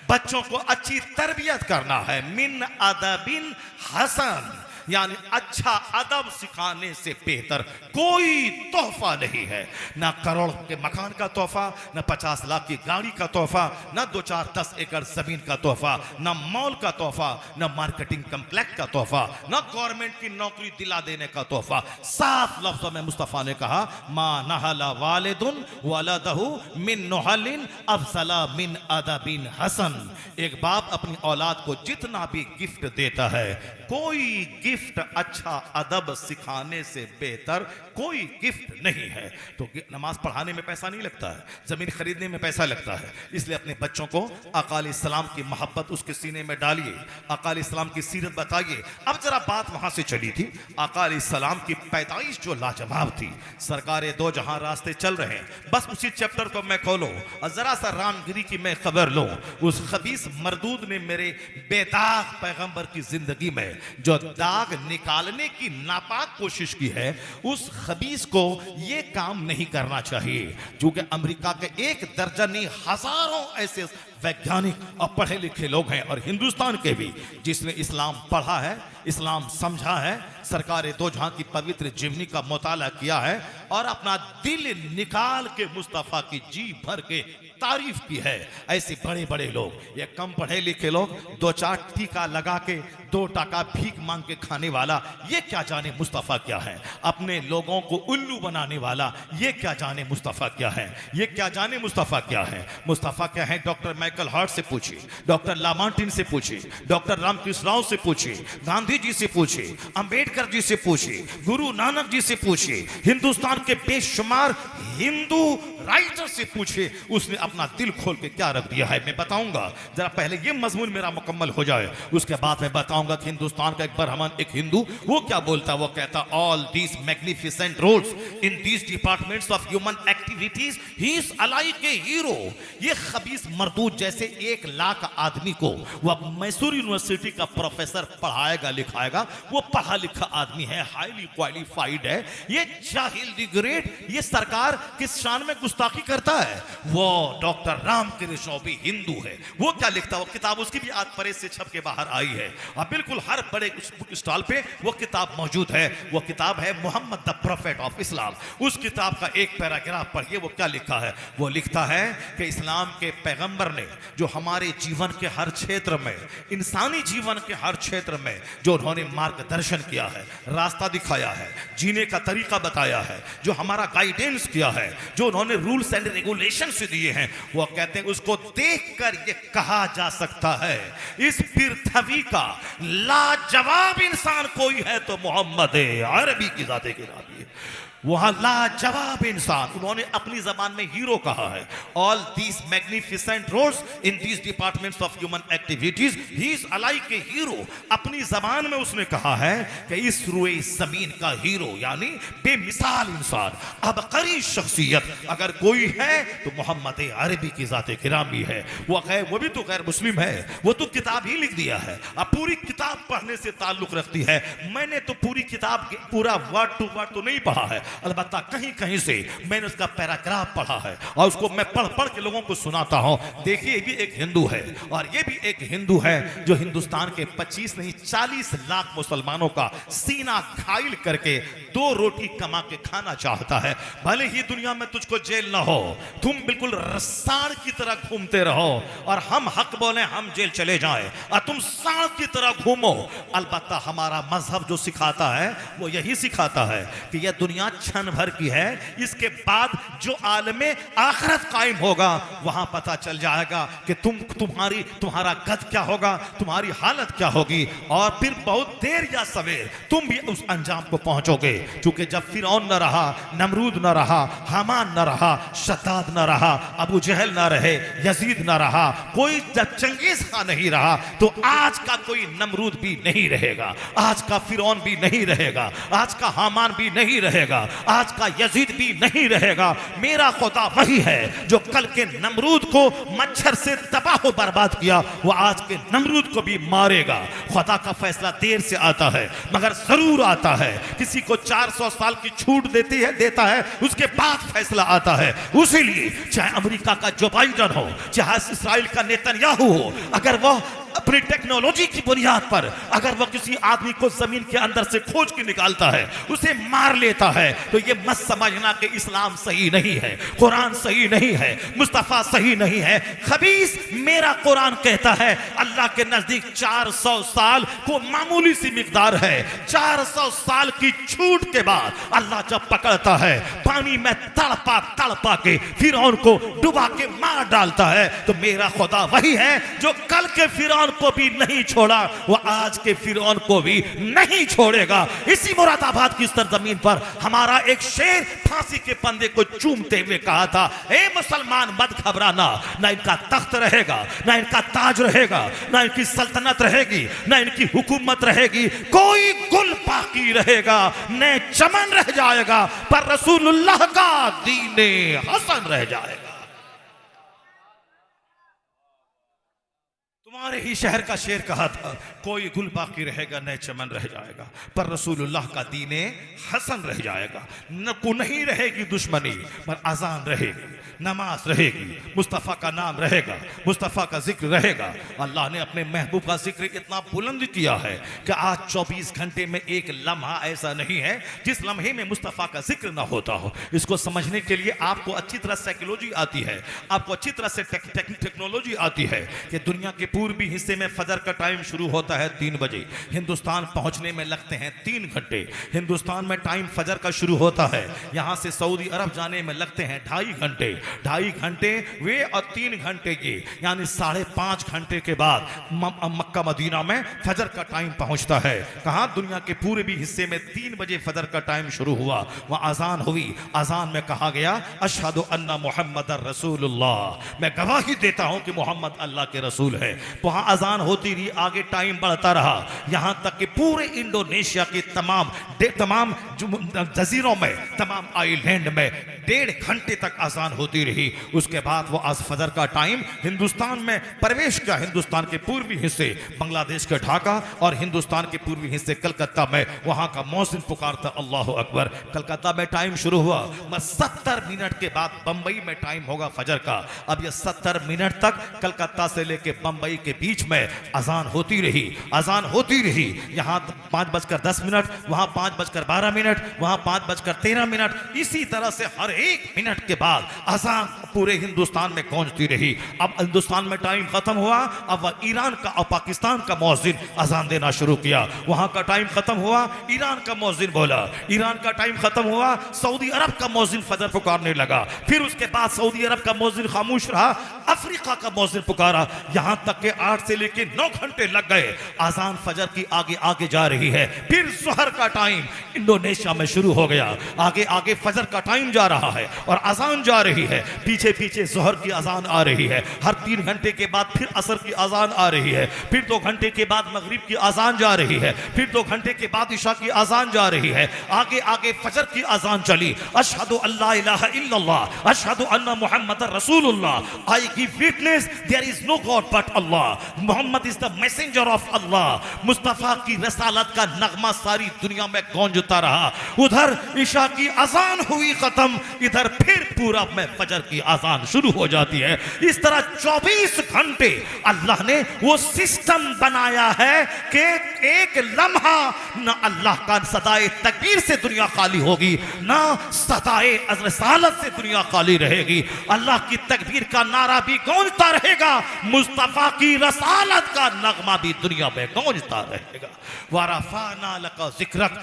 बच्चों को अच्छी तरबियत करना है। मिन अदबिन हसन, यानी अच्छा अदब सिखाने से बेहतर कोई तोहफा नहीं है। ना करोड़ के मकान का तोहफा, ना 50 लाख की गाड़ी का तोहफा, ना 2-4-10 एकड़ जमीन का तोहफा, ना मॉल का तोहफा, ना मार्केटिंग कम्प्लेक्स का तोहफा, ना गवर्नमेंट की नौकरी दिला देने का तोहफा। साफ लफ्जों में मुस्तफा ने कहा, मा नहला वालिदुन वलदहु मिन नुहलिन अफसला मिन अदबिन हसन। एक बाप अपनी औलाद को जितना भी गिफ्ट देता है, कोई गिफ्ट अच्छा अदब सिखाने से बेहतर कोई गिफ्ट नहीं है। तो नमाज पढ़ाने में पैसा नहीं लगता है, जमीन खरीदने में पैसा लगता है। इसलिए अपने बच्चों को आका अलैहिस्सलाम की मोहब्बत उसके सीने में डालिए, आका अलैहिस्सलाम की सीरत बताइए। अब जरा बात वहां से चली थी, आका अलैहिस्सलाम की पैदाइश जो लाजवाब थी, सरकारे दो जहां रास्ते चल रहे हैं, बस उसी चैप्टर को मैं खोलो और जरा सा रामगिरी की मैं खबर लो। उस खबीस मरदूद ने मेरे बेदाग पैगंबर की जिंदगी में जो दाग निकालने की नापाक कोशिश की है, उस खबीस को यह काम नहीं करना चाहिए। क्योंकि अमेरिका के 1 दर्जन नहीं हजारों ऐसे वैज्ञानिक और पढ़े लिखे लोग हैं, और हिंदुस्तान के भी, जिसने इस्लाम पढ़ा है, इस्लाम समझा है, सरकार दो जहां की पवित्र जीवनी का मुताला किया है और अपना दिल निकाल के मुस्तफा की जी भर के तारीफ की है। ऐसे बड़े बड़े लोग, ये कम पढ़े लिखे लोग, 2-4 टीका लगा के 2 टका भीख मांग के खाने वाला, ये क्या जाने मुस्तफा क्या है। अपने लोगों को उल्लू बनाने वाला, ये क्या जाने मुस्तफा क्या है। ये क्या जाने मुस्तफा क्या है। मुस्तफा क्या है, डॉक्टर माइकल हार्ट से पूछिए, डॉक्टर लामार्टिन से पूछिए, डॉक्टर रामकृष्ण राव से पूछिए, गांधी जी से पूछिए, अंबेडकर जी से पूछिए, गुरु नानक जी से पूछिए, हिंदुस्तान के बेशुमार हिंदू राइटर से पूछिए, उसने अपना दिल खोल के क्या रख दिया है। मैं बताऊंगा, जरा पहले ये मजमून मेरा मुकम्मल हो जाए, उसके बाद मैं बताऊंगा कि हिंदुस्तान का एक बरहमान एक हिंदू वो क्या बोलता। वो कहता, all these magnificent roles in these departments of human activities he is like a hero. ये खबीस मरदूद जैसे 1 लाख आदमी को वो मैसूर यूनिवर्सिटी का प्रोफेसर पढ़ाएगा लिखाएगा, वो पढ़ा लिखा आदमी है, हाईली क्वालिफाइड है। ये जाहिल डिग्रेड, ये सरकार किस शान में गुस्ताखी करता है। वो डॉक्टर रामकृष्ण भी हिंदू है, वो क्या लिखता है। वो किताब उसकी भी आज प्रेस से छप के बाहर आई है और बिल्कुल हर बड़े बुक स्टॉल पे वो किताब मौजूद है। वो किताब है Muhammad the prophet of Islam. उस किताब का एक पैराग्राफ पढ़िए, वो क्या लिखा है। वो लिखता है कि इस्लाम के पैगंबर ने जो हमारे जीवन के हर क्षेत्र में, इंसानी जीवन के हर क्षेत्र में जो उन्होंने मार्गदर्शन किया है, रास्ता दिखाया है, जीने का तरीका बताया है, जो हमारा गाइडेंस किया है, जो उन्होंने रूल्स एंड रेगुलेशन से दिए हैं, वो कहते हैं उसको देखकर ये कहा जा सकता है इस पृथ्वी का लाजवाब इंसान कोई है तो मोहम्मद अरबी की जाते के नाम है। वहां लाजवाब इंसान, उन्होंने अपनी जबान में हीरो कहा है। All these magnificent roles in these departments of human activities he is like a hero. अपनी जबान में उसने कहा है कि इस रुए जमीन का हीरो यानी बेमिसाल इंसान, अबकरी शख्सियत अगर कोई है तो मोहम्मद अरबी की जाते गिरामी है। वो भी तो गैर मुस्लिम है, वो तो किताब ही लिख दिया है। अब पूरी किताब पढ़ने से ताल्लुक रखती है। मैंने तो पूरी किताब पूरा वर्ड टू वर्ड तो नहीं पढ़ा है, अलबत्ता कहीं कहीं से मैंने उसका पैराग्राफ पढ़ा है और उसको मैं पढ़ पढ़ के लोगों को सुनाता हूं। देखिए, ये भी एक हिंदू है और ये भी एक हिंदू है जो हिंदुस्तान के 25 नहीं 40 लाख मुसलमानों का सीना घायल करके 2 रोटी कमा के खाना चाहता है। भले ही दुनिया में तुझको जेल ना हो, तुम बिल्कुल रसाड़ की तरह घूमते रहो और हम हक बोले हम जेल चले जाएं और तुम सांड की तरह घूमो। अलबत्ता हमारा मजहब जो सिखाता है वो यही सिखाता है कि यह दुनिया क्षण भर की है, इसके बाद जो आलमे आखिरत कायम होगा वहां पता चल जाएगा कि तुम्हारा कद क्या होगा, तुम्हारी हालत क्या होगी और फिर बहुत देर या सवेर तुम भी उस अंजाम को पहुंचोगे। क्योंकि जब फिरौन न रहा, नमरूद न रहा, हामान न रहा, शद्दाद न रहा, अबू जहल न रहे, यजीद न रहा, कोई जब चंगेज खान नहीं रहा तो आज का कोई नमरूद भी नहीं रहेगा, आज का फिरौन भी नहीं रहेगा, आज का हामान भी नहीं रहेगा, आज का यजीद भी नहीं रहेगा। मेरा खुदा वही है जो कल के नमरूद को मच्छर से तबाह बर्बाद किया, वो आज के नमरूद को भी मारेगा। खुदा का फैसला देर से आता है मगर जरूर आता है। किसी को 400 साल की छूट देता है, उसके बाद फैसला आता है। उसीलिए चाहे अमेरिका का जो बाइडन हो, चाहे इस्राइल का नेतन्याहू हो, अगर वह अपनी टेक्नोलॉजी की बुनियाद पर अगर वो किसी आदमी को जमीन के अंदर से खोज के निकालता है, उसे मार लेता है, तो ये मत समझना कि इस्लाम सही नहीं है, कुरान सही नहीं है, मुस्तफा सही नहीं है। खबीस मेरा कुरान कहता है अल्लाह के नजदीक 400 साल को मामूली सी मिकदार है। 400 साल की छूट के बाद अल्लाह जब पकड़ता है, पानी में तड़पा तड़पा के फिरौन को डुबा के मार डालता है, तो मेरा खुदा वही है जो कल के फिरौन को भी नहीं छोड़ा, वो आज के फिरौन को भी नहीं छोड़ेगा। इसी मुरादाबाद की सरजमीन पर हमारा एक शेर फांसी के पंदे को चूमते हुए कहा था, ए मुसलमान मत घबराना, ना इनका तख्त रहेगा, ना इनका ताज रहेगा, ना इनकी सल्तनत रहेगी, ना इनकी हुकूमत रहेगी, कोई गुल बाकी रहेगा, न चमन रह जाएगा, पर रसूलुल्लाह का दीने हसन रह जाएगा। तुम्हारे ही शहर का शेर कहा था, कोई गुल बाकी रहेगा न चमन रह जाएगा, पर रसूलुल्लाह का दीने हसन रह जाएगा। न को नहीं रहेगी दुश्मनी, पर अजान रहेगी, नमाज रहेगी, मुस्तफ़ा का नाम रहेगा, मुस्तफ़ा का जिक्र रहेगा। अल्लाह ने अपने महबूब का जिक्र इतना बुलंद किया है कि आज 24 घंटे में एक लम्हा ऐसा नहीं है जिस लम्हे में मुस्तफ़ा का जिक्र ना होता हो। इसको समझने के लिए आपको अच्छी तरह साइकोलॉजी आती है, आपको अच्छी तरह से टेक्नोलॉजी आती है कि दुनिया के पूर्वी हिस्से में फजर का टाइम शुरू होता है 3 बजे, हिंदुस्तान पहुंचने में लगते हैं 3 घंटे। हिंदुस्तान में टाइम फजर का शुरू होता है, यहां से सऊदी अरब जाने में लगते हैं 2.5 घंटे। 2.5 घंटे वे और 3 घंटे ये, यानी 5.5 घंटे के बाद मक्का मदीना में फजर का टाइम पहुंचता है। कहां? दुनिया के पूर्वी हिस्से में 3 बजे फजर का टाइम शुरू हुआ, वहां अजान हुई। अजान में कहा गया अशहदु अन्ना मुहम्मदर रसूलुल्लाह, मैं गवाही देता हूं कि मोहम्मद अल्लाह के रसूल है। वहां अजान होती रही, आगे टाइम बढ़ता रहा, यहां तक कि पूरे इंडोनेशिया के तमाम जजीरों में, तमाम आइलैंड में 1.5 घंटे तक अजान होती रही। उसके बाद वो आज फजर का टाइम हिंदुस्तान में प्रवेश किया। हिंदुस्तान के पूर्वी हिस्से बांग्लादेश के ढाका और हिंदुस्तान के पूर्वी हिस्से कलकत्ता में वहां का मौसिन पुकारता अल्लाह अकबर। कलकत्ता में टाइम शुरू हुआ, 70 मिनट के बाद बंबई में टाइम होगा फजर का। अब ये 70 मिनट तक कलकत्ता से लेके बंबई के बीच में अजान होती रही, अजान होती रही। यहां 5:10, वहां 5:12, वहां 5:13। इसी तरह से हर 1 मिनट के बाद अजान पूरे हिंदुस्तान में गूंजती रही। अब हिंदुस्तान में टाइम खत्म हुआ, अब ईरान का और पाकिस्तान का मौजिन अजान देना शुरू किया। वहां का टाइम खत्म हुआ, ईरान का मौजिन बोला। ईरान का टाइम खत्म हुआ, सऊदी अरब का मौजिन फजर पुकारने लगा। फिर उसके बाद सऊदी अरब का मौजिन खामोश रहा, अफ्रीका का मौजिन पुकारा। यहां तक के 8 से लेकर 9 घंटे लग गए। अजान फजर की आगे आगे जा रही है। फिर ज़ोहर का टाइम इंडोनेशिया में शुरू हो गया, आगे आगे फजर का टाइम जा रहा है और अजान जा रही है। पीछे पीछे ज़ोहर की अजान आ रही है। हर 3 घंटे के बाद फिर असर की अजान आ रही है। फिर 2 घंटे के बाद मगरिब की अजान जा रही है। फिर 2 घंटे के बाद इशा की अजान जा रही है। आगे आगे फजर की अजान चली। अशहदु अल्ला इलाहा इल्लल्लाह अशहदु अन्ना मुहम्मदर रसूलुल्लाह, I give witness there is no god but Allah, Mohammed is the messenger of Allah. Mustafa की रसालत का नगमा सारी दुनिया में गूंजता रहा। उधर इशा की अजान हुई खत्म, इधर फिर पूरा में फजर की अजान शुरू हो जाती है। इस तरह 24 घंटे अल्लाह ने वो सिस्टम बनाया है कि एक लम्हा ना अल्लाह का सदाए तकबीर से दुनिया खाली होगी, ना सदाए रसालत से दुनिया खाली रहेगी। अल्लाह की तकबीर का नारा भी गूंजता रहेगा, मुस्तफा की रसालत का नगमा भी दुनिया में गूंजता रहेगा। वरफाना लका जिक्रक,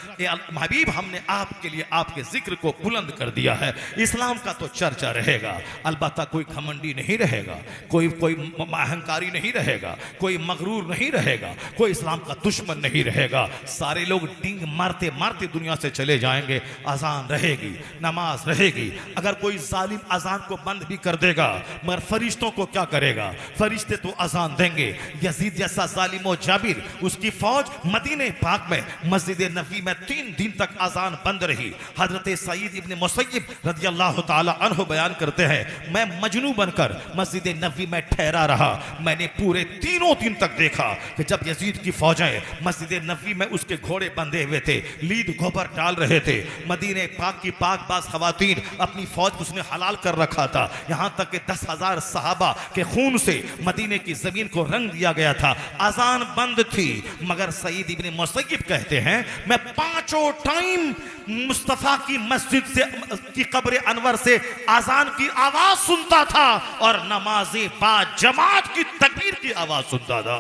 हबीब हमने आपके लिए आपके जिक्र को बुलंद कर दिया है। इस्लाम का तो चर्चा रहेगा, अलबत्ता कोई घमंडी नहीं रहेगा, कोई अहंकारी नहीं रहेगा, कोई मगरूर नहीं रहेगा, कोई इस्लाम का दुश्मन नहीं रहेगा। सारे लोग डिंग मारते मारते दुनिया से चले जाएंगे। अजान रहेगी, नमाज रहेगी। अगर कोई जालिम अजान को बंद भी कर देगा, मगर फरिश्तों को क्या करेगा? फरिश्ते तो अजान देंगे। यजीद जैसा जालिम और जाबिर, उसकी फौज मदीने पाक में मस्जिद नबी में 3 दिन तक अजान बंद रही। हजरत सईद इब्न मुसय्यब रज़ियल्लाहु ताला ताला अन्हु बयान करते हैं, मैं मजनू बनकर मस्जिद नबवी में ठहरा रहा। मैंने पूरे 3 दिन तक देखा कि जब यजीद की फौजें मस्जिद नबवी में उसके घोड़े बंधे हुए थे, लीद गोबर डाल रहे थे, मदीने पाक की पाकबाज खवातीन अपनी फौज को उसने हलाल कर रखा था, यहाँ तक कि 10,000 सहाबा के खून से मदीने की जमीन को रंग दिया गया था। अजान बंद थी, मगर सईद इब्ने मुसय्यब कहते हैं मैं 5 टाइम मुस्तफा की मस्जिद से की कब्र अनवर से अजान की आवाज सुनता था और नमाज़े बाद जमात की तकबीर की आवाज सुनता था।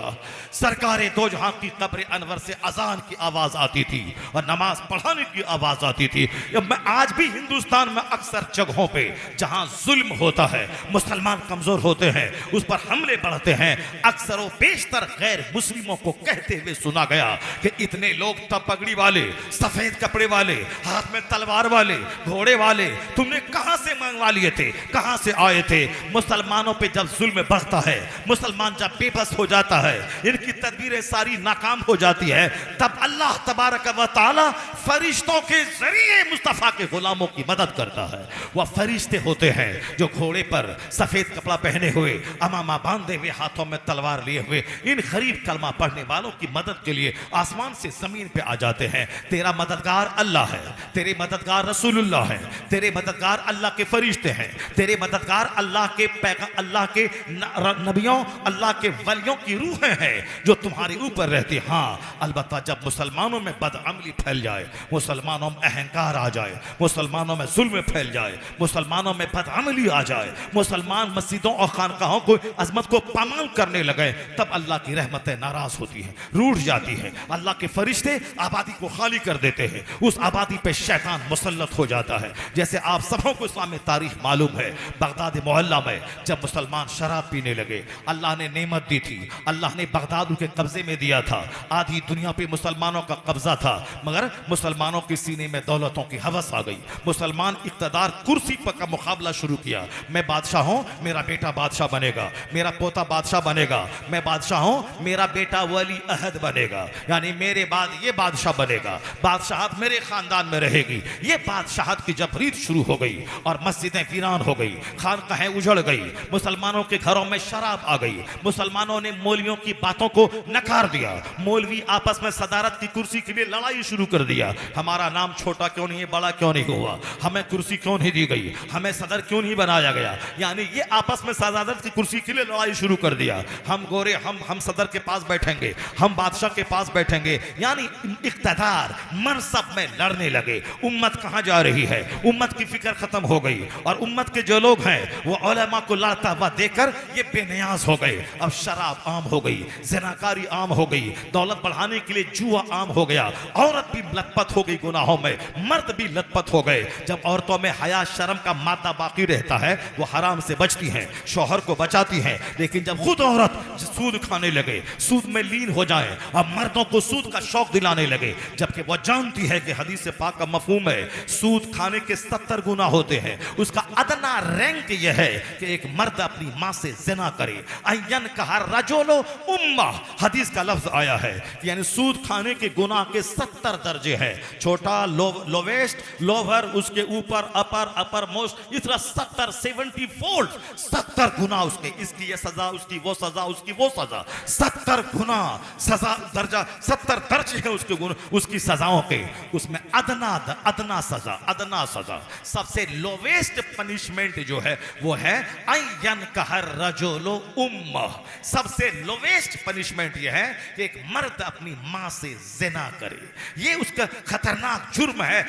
सरकारे दो जहां की कब्र अनवर से अजान की आवाज आती थी और नमाज पढ़ाने की आवाज आती थी। मैं आज भी हिंदुस्तान में अक्सर जगहों पे जहां जुल्म होता है, मुसलमान कमजोर होते हैं, उस पर हमले बढ़ते हैं, अक्सर व बेशतर गैर मुस्लिमों को कहते हुए सुना गया कि इतने लोग तब पगड़ी वाले, सफेद कपड़े वाले, हाथ में तलवार वाले, घोड़े वाले तुमने कहां से मंगवा लिए थे, कहां से आए थे। मुसलमानों पे जब जुल्म बढ़ता है, मुसलमान जब बेबस हो जाता है, इनकी तदबीरें सारी नाकाम हो जाती है, तब अल्लाह तबारक व तआला फरिश्तों के जरिए मुस्तफा के गुलामों की मदद करता है। वह फरिश्ते होते हैं जो घोड़े पर सफेद कपड़ा पहने हुए, अमामा बांधे हुए, हाथों में तलवार लिए हुए इन गरीब कलमा पढ़ने वालों की मदद के लिए आसमान से जमीन पे आ जाते हैं। तेरा मददगार अल्लाह है, तेरे मददगार रसूलुल्लाह है, तेरे मददगार अल्लाह के फरिश्ते हैं, तेरे मददगार अल्लाह के नबियों, अल्लाह के वलियों की रूहें हैं जो तुम्हारे ऊपर रहती। हाँ, अलबत्ता जब मुसलमानों में बदअमली फैल जाए, मुसलमानों में अहंकार आ जाए, मुसलमानों में जुल्म फैल जाए, मुसलमानों में बदअमली आ जाए, मुसलमान मस्जिदों और खानकाहों को अजमत को पामाल करने लगे, तब अल्लाह की रहमतें नाराज होती हैं, रूठ जाती है। अल्लाह के फरिश्ते आबादी को खाली कर देते हैं, उस आबादी पे शैतान मुसल्लत हो जाता है। जैसे आप सबों को इस्लामी तारीख मालूम है, बगदाद मोहल्ला में जब मुसलमान शराब पीने लगे, अल्लाह ने नेमत दी थी, अल्लाह ने बगदाद उनके कब्जे में दिया था, आधी दुनिया पे मुसलमानों का कब्जा था, मगर मुसलमानों के सीने में दौलतों की हवस आ गई। मुसलमान इक़्तिदार कुर्सी पर का मुकाबला शुरू किया, मैं बादशाह हूं, मेरा बेटा बादशाह बनेगा, मेरा पोता बादशाह बनेगा, मैं बादशाह हूं, मेरा बेटा वली अहद बनेगा, यानी मेरे बाद ये बादशाह बनेगा, बादशाहत मेरे खानदान में रहेगी। ये बादशाहत की जब रीत शुरू हो गई और मस्जिदें वीरान हो गई, खानकाहें उजड़ गई, मुसलमानों के घरों में शराब आ गई, मुसलमानों ने मौलवियों की बातों को नकार दिया, मौलवी आपस में सदारत की कुर्सी के लिए लड़ाई शुरू कर दिया। हमारा नाम छोटा क्यों नहीं है, बड़ा क्यों नहीं हुआ, हमें कुर्सी क्यों नहीं दी गई, हमें सदर क्यों नहीं बनाया गया, यानी ये आपस में सदारत की कुर्सी के लिए लड़ाई शुरू कर दिया। हम गोरे, हम सदर के पास बैठेंगे, हम बादशाह के पास बैठेंगे, यानी इक़्तिदार मनसब में लड़ने लगे। उम्मत कहां जा रही है, उम्मत की फिक्र खत्म हो गई और उम्मत के जो लोग हैं वो उलमा को लड़ता हुआ देखकर ये बेनियाज हो गए। अब शराब आम हो गई, ज़िनाकारी आम हो गई, दौलत बढ़ाने के लिए जुआ आम हो गया, औरत भी लतपत हो गई गुनाहों में, मर्द भी लतपत हो गए। जब औरतों में हया शर्म का मादा बाकी रहता है, वो हराम से बचती हैं, शौहर को बचाती हैं, लेकिन जब खुद औरत सूद खाने लगे, सूद में लीन हो जाए और मर्दों को सूद का शौक दिलाने लगे, जबकि वह जानती है कि हदीस पाक का मफहूम है सूद खाने के 70 गुना होते हैं, उसका अदना रैंक यह है कि एक मर्द अपनी मां से जिना करे, अयन कहा रजोलो उम्मा, हदीस का लफ्ज आया है, यानी सूद खाने के गुनाह के 70 दर्जे हैं, छोटा, लोवेस्ट, लोअर, उसके ऊपर, अपर मोस्ट, इस तरह 70 फोल्ड 70 गुना उसके, इसकी ये सजा, उसकी वो सजा, उसकी वो सजा, 70 गुना सजा दर्जा, 70 दर्जे हैं उसके गुना, उसकी सजाओं के, उसमें अदना सजा, सबसे लोवेस्ट पनिशमेंट जो है वो है अयन कहर रजोलो उम्मा, सबसे लोवेस्ट पनिशमेंट यह है कि एक मर्द अपनी मां से जिना करे, ये उसका खतरनाक जुर्म है।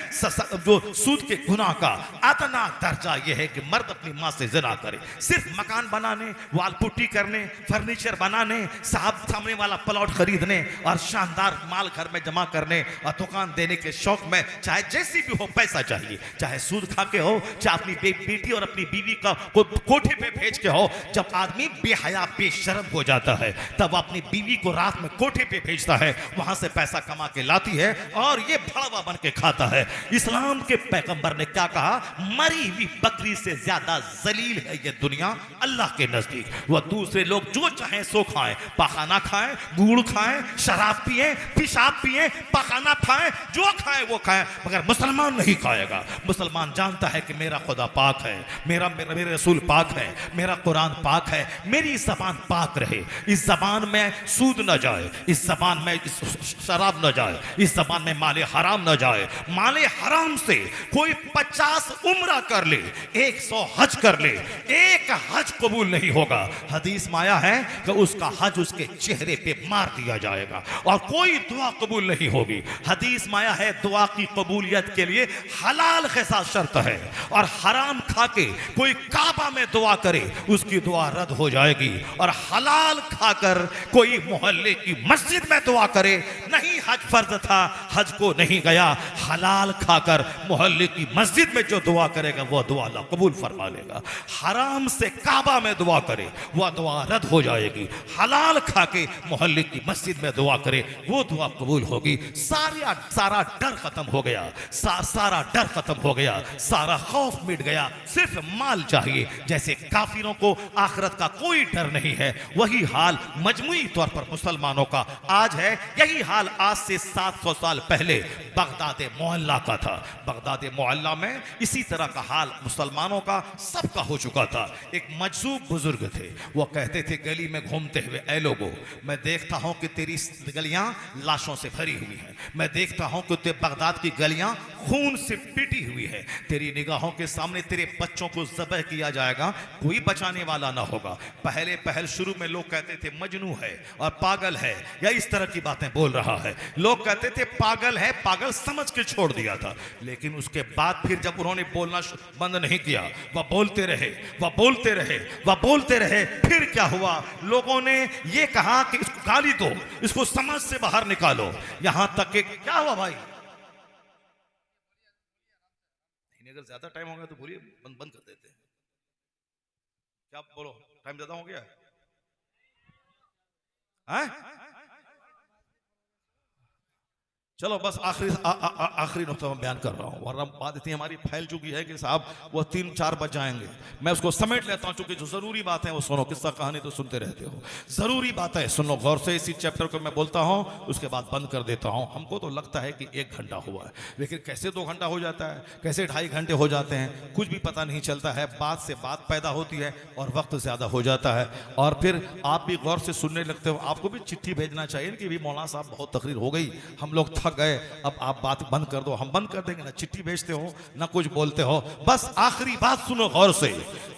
जो सूद के गुनाह का अदना दर्जा यह है कि मर्द अपनी मां से जिना करे। सिर्फ मकान बनाने, वाल पुट्टी करने, फर्नीचर बनाने, सामने वाला प्लॉट खरीदने और शानदार माल घर में जमा करने और दुकान देने के शौक में, चाहे जैसी भी हो पैसा चाहिए, चाहे सूद खा के हो, चाहे अपनी बेटी और अपनी बीवी का कोठे पे भेज के हो, जब आदमी बेहया बेशर्म हो जाता है तब अपनी अपनी बीवी को रात में कोठे पे भेजता है, वहां से पैसा कमा के लाती है और ये भड़वा बन के खाता है। इस्लाम के पैगंबर ने क्या कहा? मरी हुई बकरी से ज्यादा जलील है ये दुनिया अल्लाह के नजदीक। वह दूसरे लोग जो चाहें सो खाएं, पखाना खाएं, गुड़ खाएं, शराब पिए, पेशाब पिए, पखाना खाएं, जो खाएं वो खाएं, मगर मुसलमान नहीं खाएगा। मुसलमान जानता है कि मेरा खुदा पाक है, मेरे रसूल पाक है, मेरा कुरान पाक है, मेरी जबान पाक रहे, इस जबान में सूद न जाए, इस जबान में शराब न जाए, इस जबान में माले हराम न जाए। माले हराम से कोई 50 उम्रा कर ले, 100 हज कर ले, एक हज कबूल नहीं होगा। हदीस में आया है कि उसका हज उसके चेहरे पे मार दिया जाएगा और कोई दुआ कबूल नहीं होगी। हदीस में आया है दुआ की कबूलियत के लिए हलाल के साथ शर्त है, और हराम खा के कोई काबा में दुआ करे उसकी दुआ रद्द हो जाएगी। और हलाल खाकर कोई मोहल्ले की मस्जिद में दुआ करे, नहीं हज फर्ज था, हज को नहीं गया, हलाल खाकर मोहल्ले की मस्जिद में जो दुआ करेगा वो दुआ अल्लाह कबूल फरमा लेगा। हराम से काबा में दुआ करे वह दुआ रद्द हो जाएगी। हलाल खा के मोहल्ले की मस्जिद में दुआ करे वो दुआ कबूल होगी। सारा डर खत्म हो गया, सारा डर खत्म हो गया, सारा खौफ मिट गया। सिर्फ माल चाहिए। जैसे काफिरों को आखिरत का कोई डर नहीं है, वही हाल मजमुई तौर पर मुसलमानों का आज है। यही हाल आज से 700 साल पहले बगदाद मोहल्ला का था। बगदाद मोहल्ला में इसी तरह का हाल मुसलमानों का सबका हो चुका था। एक मजसूब बुजुर्ग थे, वो कहते थे गली में घूमते हुए, ऐ लोगों, मैं देखता हूं कि तेरी गलियां लाशों से भरी हुई हैं, मैं देखता हूं कि तेरे बगदाद की गलियां खून से पिटी हुई है, तेरी निगाहों के सामने तेरे बच्चों को ज़बह किया जाएगा, कोई बचाने वाला ना होगा। पहले शुरू में लोग कहते थे मजनू है और पागल है, या इस तरह की बातें बोल रहा है। लोग कहते थे पागल है, पागल समझ के छोड़ दिया था। लेकिन उसके बाद फिर जब उन्होंने बोलना बंद नहीं किया, वह बोलते रहे, वह बोलते रहे, वह बोलते रहे, फिर क्या हुआ? लोगों ने यह कहा कि इसको गाली दो, इसको समझ से बाहर निकालो। यहां तक कि क्या हुआ भाई? अगर ज्यादा टाइम हो गया तो बोलिए, बंद कर देते हैं। क्या बोलो, टाइम ज्यादा हो गया है? चलो बस आखिरी नुक्ता मैं बयान कर रहा हूँ, वरना बात इतनी हमारी फैल चुकी है कि साहब वो 3-4 बज जाएंगे। मैं उसको समेट लेता हूँ, चूंकि जो जरूरी बात है वो सुनो। किस्सा कहानी तो सुनते रहते हो, जरूरी बात है सुनो गौर से। इसी चैप्टर को मैं बोलता हूँ, उसके बाद बंद कर देता हूँ। हमको तो लगता है कि 1 घंटा हुआ है, लेकिन कैसे 2 घंटा हो जाता है, कैसे 2.5 घंटे हो जाते हैं, कुछ भी पता नहीं चलता है। बात से बात पैदा होती है और वक्त ज्यादा हो जाता है, और फिर आप भी गौर से सुनने लगते हो। आपको भी चिट्ठी भेजना चाहिए कि भी मौलाना साहब बहुत तकरीर हो गई, हम लोग थक गए, अब आप बात बंद कर दो। हम बंद कर देंगे ना, चिट्ठी भेजते हो ना कुछ बोलते हो। बस आखिरी बात सुनो गौर से।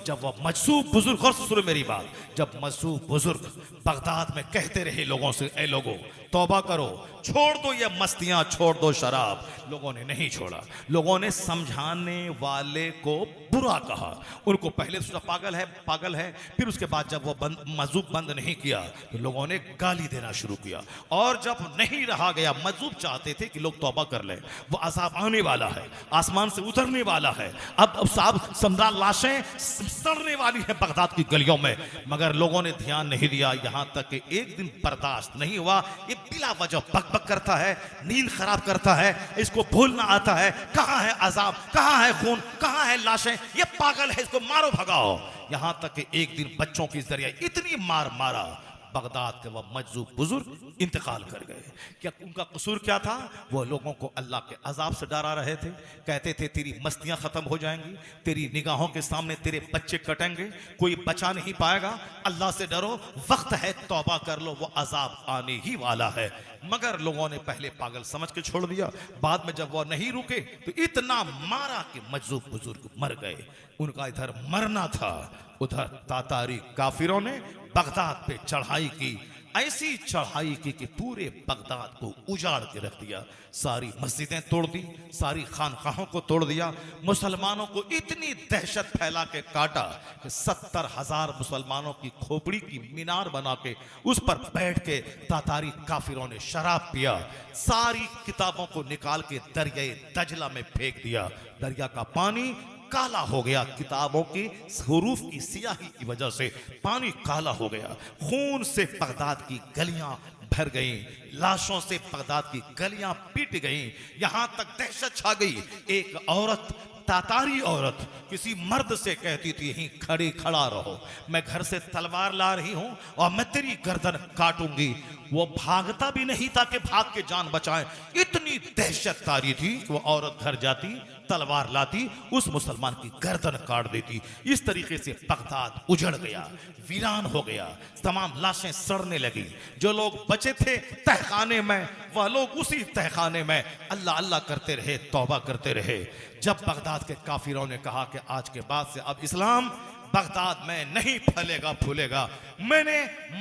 जब वह मजसूब बुजुर्ग, गौर से सुनो मेरी बात, जब मजसूब बुजुर्ग बगदाद में कहते रहे लोगों से, ऐ लोगों तौबा करो, छोड़ दो ये मस्तियां, छोड़ दो शराब, लोगों ने नहीं छोड़ा। लोगों ने समझाने वाले को बुरा कहा, उनको पहले सोचा पागल है पागल है, फिर उसके बाद जब वो मजूब बंद नहीं किया तो लोगों ने गाली देना शुरू किया। और जब नहीं रहा गया, मजूब चाहते थे कि लोग तौबा कर लें, वो अजाब आने वाला है, आसमान से उतरने वाला है, अब साहब समझा लाशें सड़ने वाली है बगदाद की गलियों में, मगर लोगों ने ध्यान नहीं दिया। यहां तक कि एक दिन बर्दाश्त नहीं हुआ, ये बिला वजह बकबक करता है, नींद खराब करता है, इसको भूलना आता है, कहां है अजाब, कहां है खून, कहां है लाशें, ये पागल है, इसको मारो भगाओ। यहां तक कि एक दिन बच्चों के जरिए इतनी मार मारा, बगदाद के वह मजजूब बुजुर्ग इंतकाल कर गए। क्या उनका कसूर क्या था? वो लोगों को अल्लाह के अजाब से डरा रहे थे। कहते थे तेरी मस्तियां खत्म हो जाएंगी, तेरी निगाहों के सामने तेरे बच्चे कटेंगे, कोई बचा नहीं पाएगा, अल्लाह से डरो, वक्त है तौबा कर लो, वो अजाब आने ही वाला है। मगर लोगों ने पहले पागल समझ के छोड़ दिया, बाद में जब वो नहीं रुके तो इतना मारा कि मजजूब बुजुर्ग मर गए। उनका इधर मरना था, उधर तातारी काफिरों ने बगदाद पे चढ़ाई की, ऐसी चढ़ाई की कि पूरे बगदाद को उजाड़ के रख दिया। सारी मस्जिदें तोड़ दी, सारी खानकाहों को तोड़ दिया, मुसलमानों को इतनी दहशत फैला के काटा कि 70,000 मुसलमानों की खोपड़ी की मीनार बना के उस पर बैठ के तातारी काफिरों ने शराब पिया, सारी किताबों को निकाल के दरिया दजला में फेंक दिया। दरिया का पानी काला हो गया, किताबों की हरूफ की सियाही की वजह से पानी काला हो गया। खून से बगदाद की गलियां भर गई, लाशों से बगदाद की गलियां पीट गई। यहां तक दहशत छा गई। एक औरत, तातारी औरत, किसी मर्द से कहती थी यहीं खड़े खड़ा रहो, मैं घर से तलवार ला रही हूं और मैं तेरी गर्दन काटूंगी। वो भागता भी नहीं था कि भाग के जान बचाए। इतनी दहशत तारी थी कि वो औरत घर जाती, तलवार लाती, उस मुसलमान की गर्दन काट देती। इस तरीके से बगदाद उजड़ गया, वीरान हो गया, तमाम लाशें सड़ने लगी। जो लोग बचे थे तहखाने में, वह लोग उसी तहखाने में अल्लाह अल्लाह करते रहे, तौबा करते रहे। जब बगदाद के काफिरों ने कहा कि आज के बाद से अब इस्लाम बगदाद में नहीं फैलेगा फूलेगा, मैंने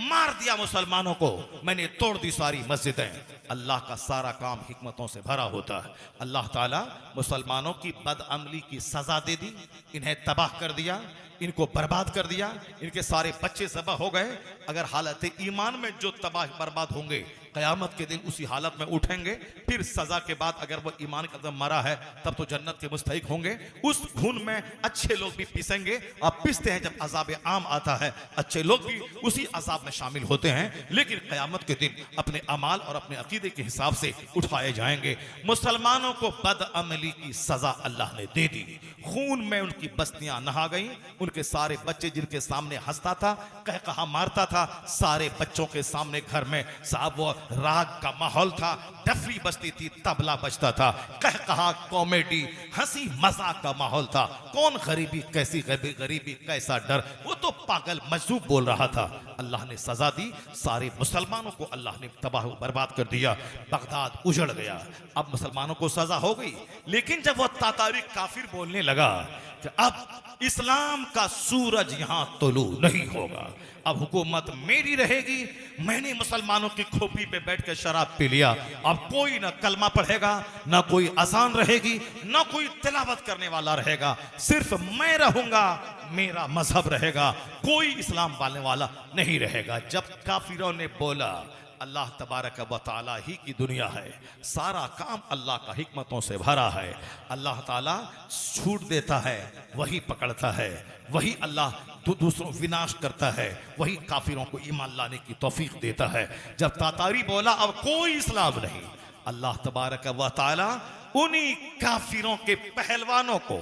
मार दिया मुसलमानों को, मैंने तोड़ दी सारी मस्जिदें। अल्लाह का सारा काम हिकमतों से भरा होता है। अल्लाह ताला मुसलमानों की बदअमली की सजा दे दी, इन्हें तबाह कर दिया, इनको बर्बाद कर दिया, इनके सारे बच्चे ज़बह हो गए। अगर हालत ईमान में जो तबाह बर्बाद होंगे, क़यामत के दिन उसी हालत में उठेंगे। फिर सजा के बाद अगर वो ईमान का दम मरा है तब तो जन्नत के मुस्तहिक होंगे। उस खून में अच्छे लोग भी पीसेंगे, और पीसते हैं जब अजाब आम आता है, अच्छे लोग भी उसी अजाब में शामिल होते हैं। लेकिन क़यामत के दिन अपने अमाल और अपने अकीदे के हिसाब से उठाए जाएंगे। मुसलमानों को बदअमली की सजा अल्लाह ने दे दी। खून में उनकी बस्तियां नहा गई, उनके सारे बच्चे जिनके सामने हंसता था, कह कहा मारता था, सारे बच्चों के सामने घर में साहब वो राग का माहौल था, डफली बजती थी, तबला बजता था, कह कहा कॉमेडी, हंसी मजाक का माहौल था। कौन गरीबी, कैसी गरीबी, कैसा डर, वो तो पागल मजदूब बोल रहा था। अल्लाह ने सजा दी, सारे मुसलमानों को अल्लाह ने तबाह बर्बाद कर दिया। बगदाद उजड़ गया। अब मुसलमानों को सजा हो गई। लेकिन जब वह तातारी काफिर बोलने लगा कि अब इस्लाम का सूरज यहां तुलू नहीं होगा, अब हुकूमत मेरी रहेगी, मैंने मुसलमानों की खोपड़ी पे बैठ के शराब पी लिया, अब कोई ना कलमा पढ़ेगा, ना कोई अजान रहेगी, ना कोई तिलावत करने वाला रहेगा, सिर्फ मैं रहूंगा, मेरा मजहब रहेगा, कोई इस्लाम पालने वाला नहीं रहेगा। जब काफिरों ने बोला अल्लाह तबारक व तआला ही की दुनिया है, सारा काम अल्लाह का हिकमतों से भरा है, अल्लाह ताला छूट देता है, वही पकड़ता है, वही अल्लाह दूसरों विनाश करता है, वही काफिरों को ईमान लाने की तौफीक देता है। जब तातारी बोला अब कोई इस्लाम नहीं, अल्लाह तबारक व तआला उन्हीं काफिरों के पहलवानों को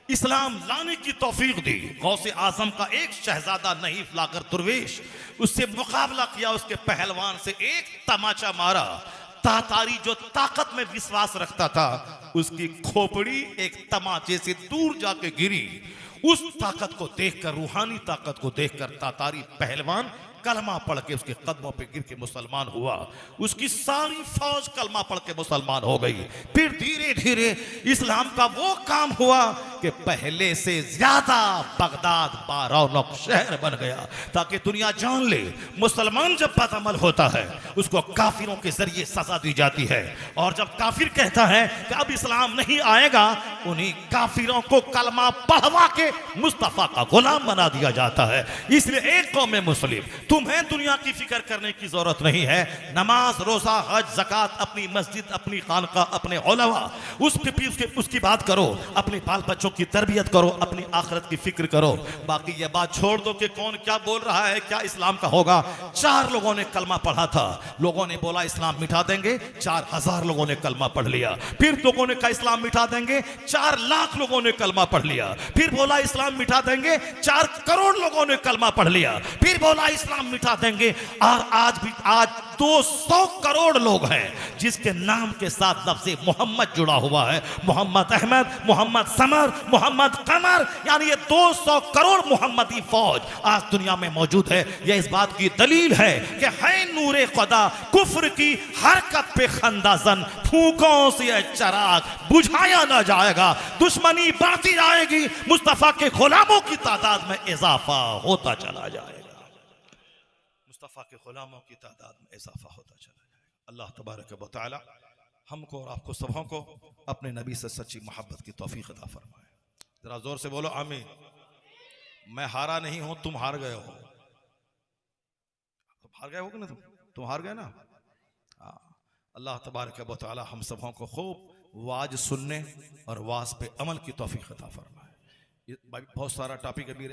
इस्लाम लाने की तौफीक दी। गौसे आजम का एक शहजादा नहीफ लाकर दुर्वेश, उससे मुकाबला किया, उसके पहलवान से एक तमाचा मारा। तातारी जो ताकत में विश्वास रखता था, उसकी खोपड़ी एक तमाचे से दूर जाके गिरी। उस ताकत को देखकर, रूहानी ताकत को देखकर तातारी पहलवान कलमा पढ़ के उसके कदमों पे गिर के मुसलमान हुआ। उसकी सारी फौज कलमा पढ़ के मुसलमान हो गई। फिर धीरे धीरे इस्लाम का वो काम हुआ कि पहले से ज्यादा बगदाद बारौनक शहर बन गया, ताकि दुनिया जान ले मुसलमान जब बदअमल होता है उसको काफिरों के जरिए सजा दी जाती है। और जब काफिर कहता है कि अब इस्लाम नहीं आएगा, उन्हीं काफिरों को कलमा पढ़वा के मुस्तफा का गुलाम बना दिया जाता है। इसलिए एक कौम मुस्लिम, तुम्हें दुनिया की फिक्र करने की जरूरत नहीं है। नमाज, रोजा, हज, ज़कात, अपनी मस्जिद, अपनी खानका, अपने औलवा, उसकी बात करो, अपने बाल बच्चों की तरबियत करो, अपनी आखिरत की फिक्र करो। बाकी ये बात छोड़ दो कि कौन क्या बोल रहा है, क्या इस्लाम का होगा। 4 लोगों ने कलमा पढ़ा था, लोगों ने बोला इस्लाम मिटा देंगे, 4000 लोगों ने कलमा पढ़ लिया। फिर लोगों ने कहा इस्लाम मिटा देंगे, 4 लाख लोगों ने कलमा पढ़ लिया। फिर बोला इस्लाम मिटा देंगे, 4 करोड़ लोगों ने कलमा पढ़ लिया। फिर बोला इस्लाम मिटा देंगे, और आज 200 करोड़ लोग हैं जिसके नाम के साथ लफ्ज़ मोहम्मद जुड़ा हुआ है। मोहम्मद अहमद, मोहम्मद समर, मोहम्मद कमर, यानी ये 200 करोड़ मोहम्मदी फौज आज दुनिया में मौजूद है। यह इस बात की दलील है कि है नूरे खुदा, कुफ्र की हरकत पे खंदाजन, फूकों से यह चिराग बुझाया ना जाएगा, दुश्मनी बढ़ती जाएगी, मुस्तफा के गुलामों की तादाद में इजाफा होता चला जाएगा, मुस्तफा के गुलामों की तादाद में इजाफा होता चला जाएगा। अल्लाह तबारक व तआला हमको और आपको सबों को अपने नबी से सच्ची मोहब्बत की तौफीक अता फरमाए। जरा जोर से बोलो आमीन। मैं हारा नहीं हूं, तुम हार गए हो। तुम हार गए हो कि ना, तुम हार गए ना। अल्लाह तबारक व तआला हम सबों को खूब वाज सुनने और वाज पे अमल की तौफीक अता फरमाए। बहुत सारा टॉपिक अभी रह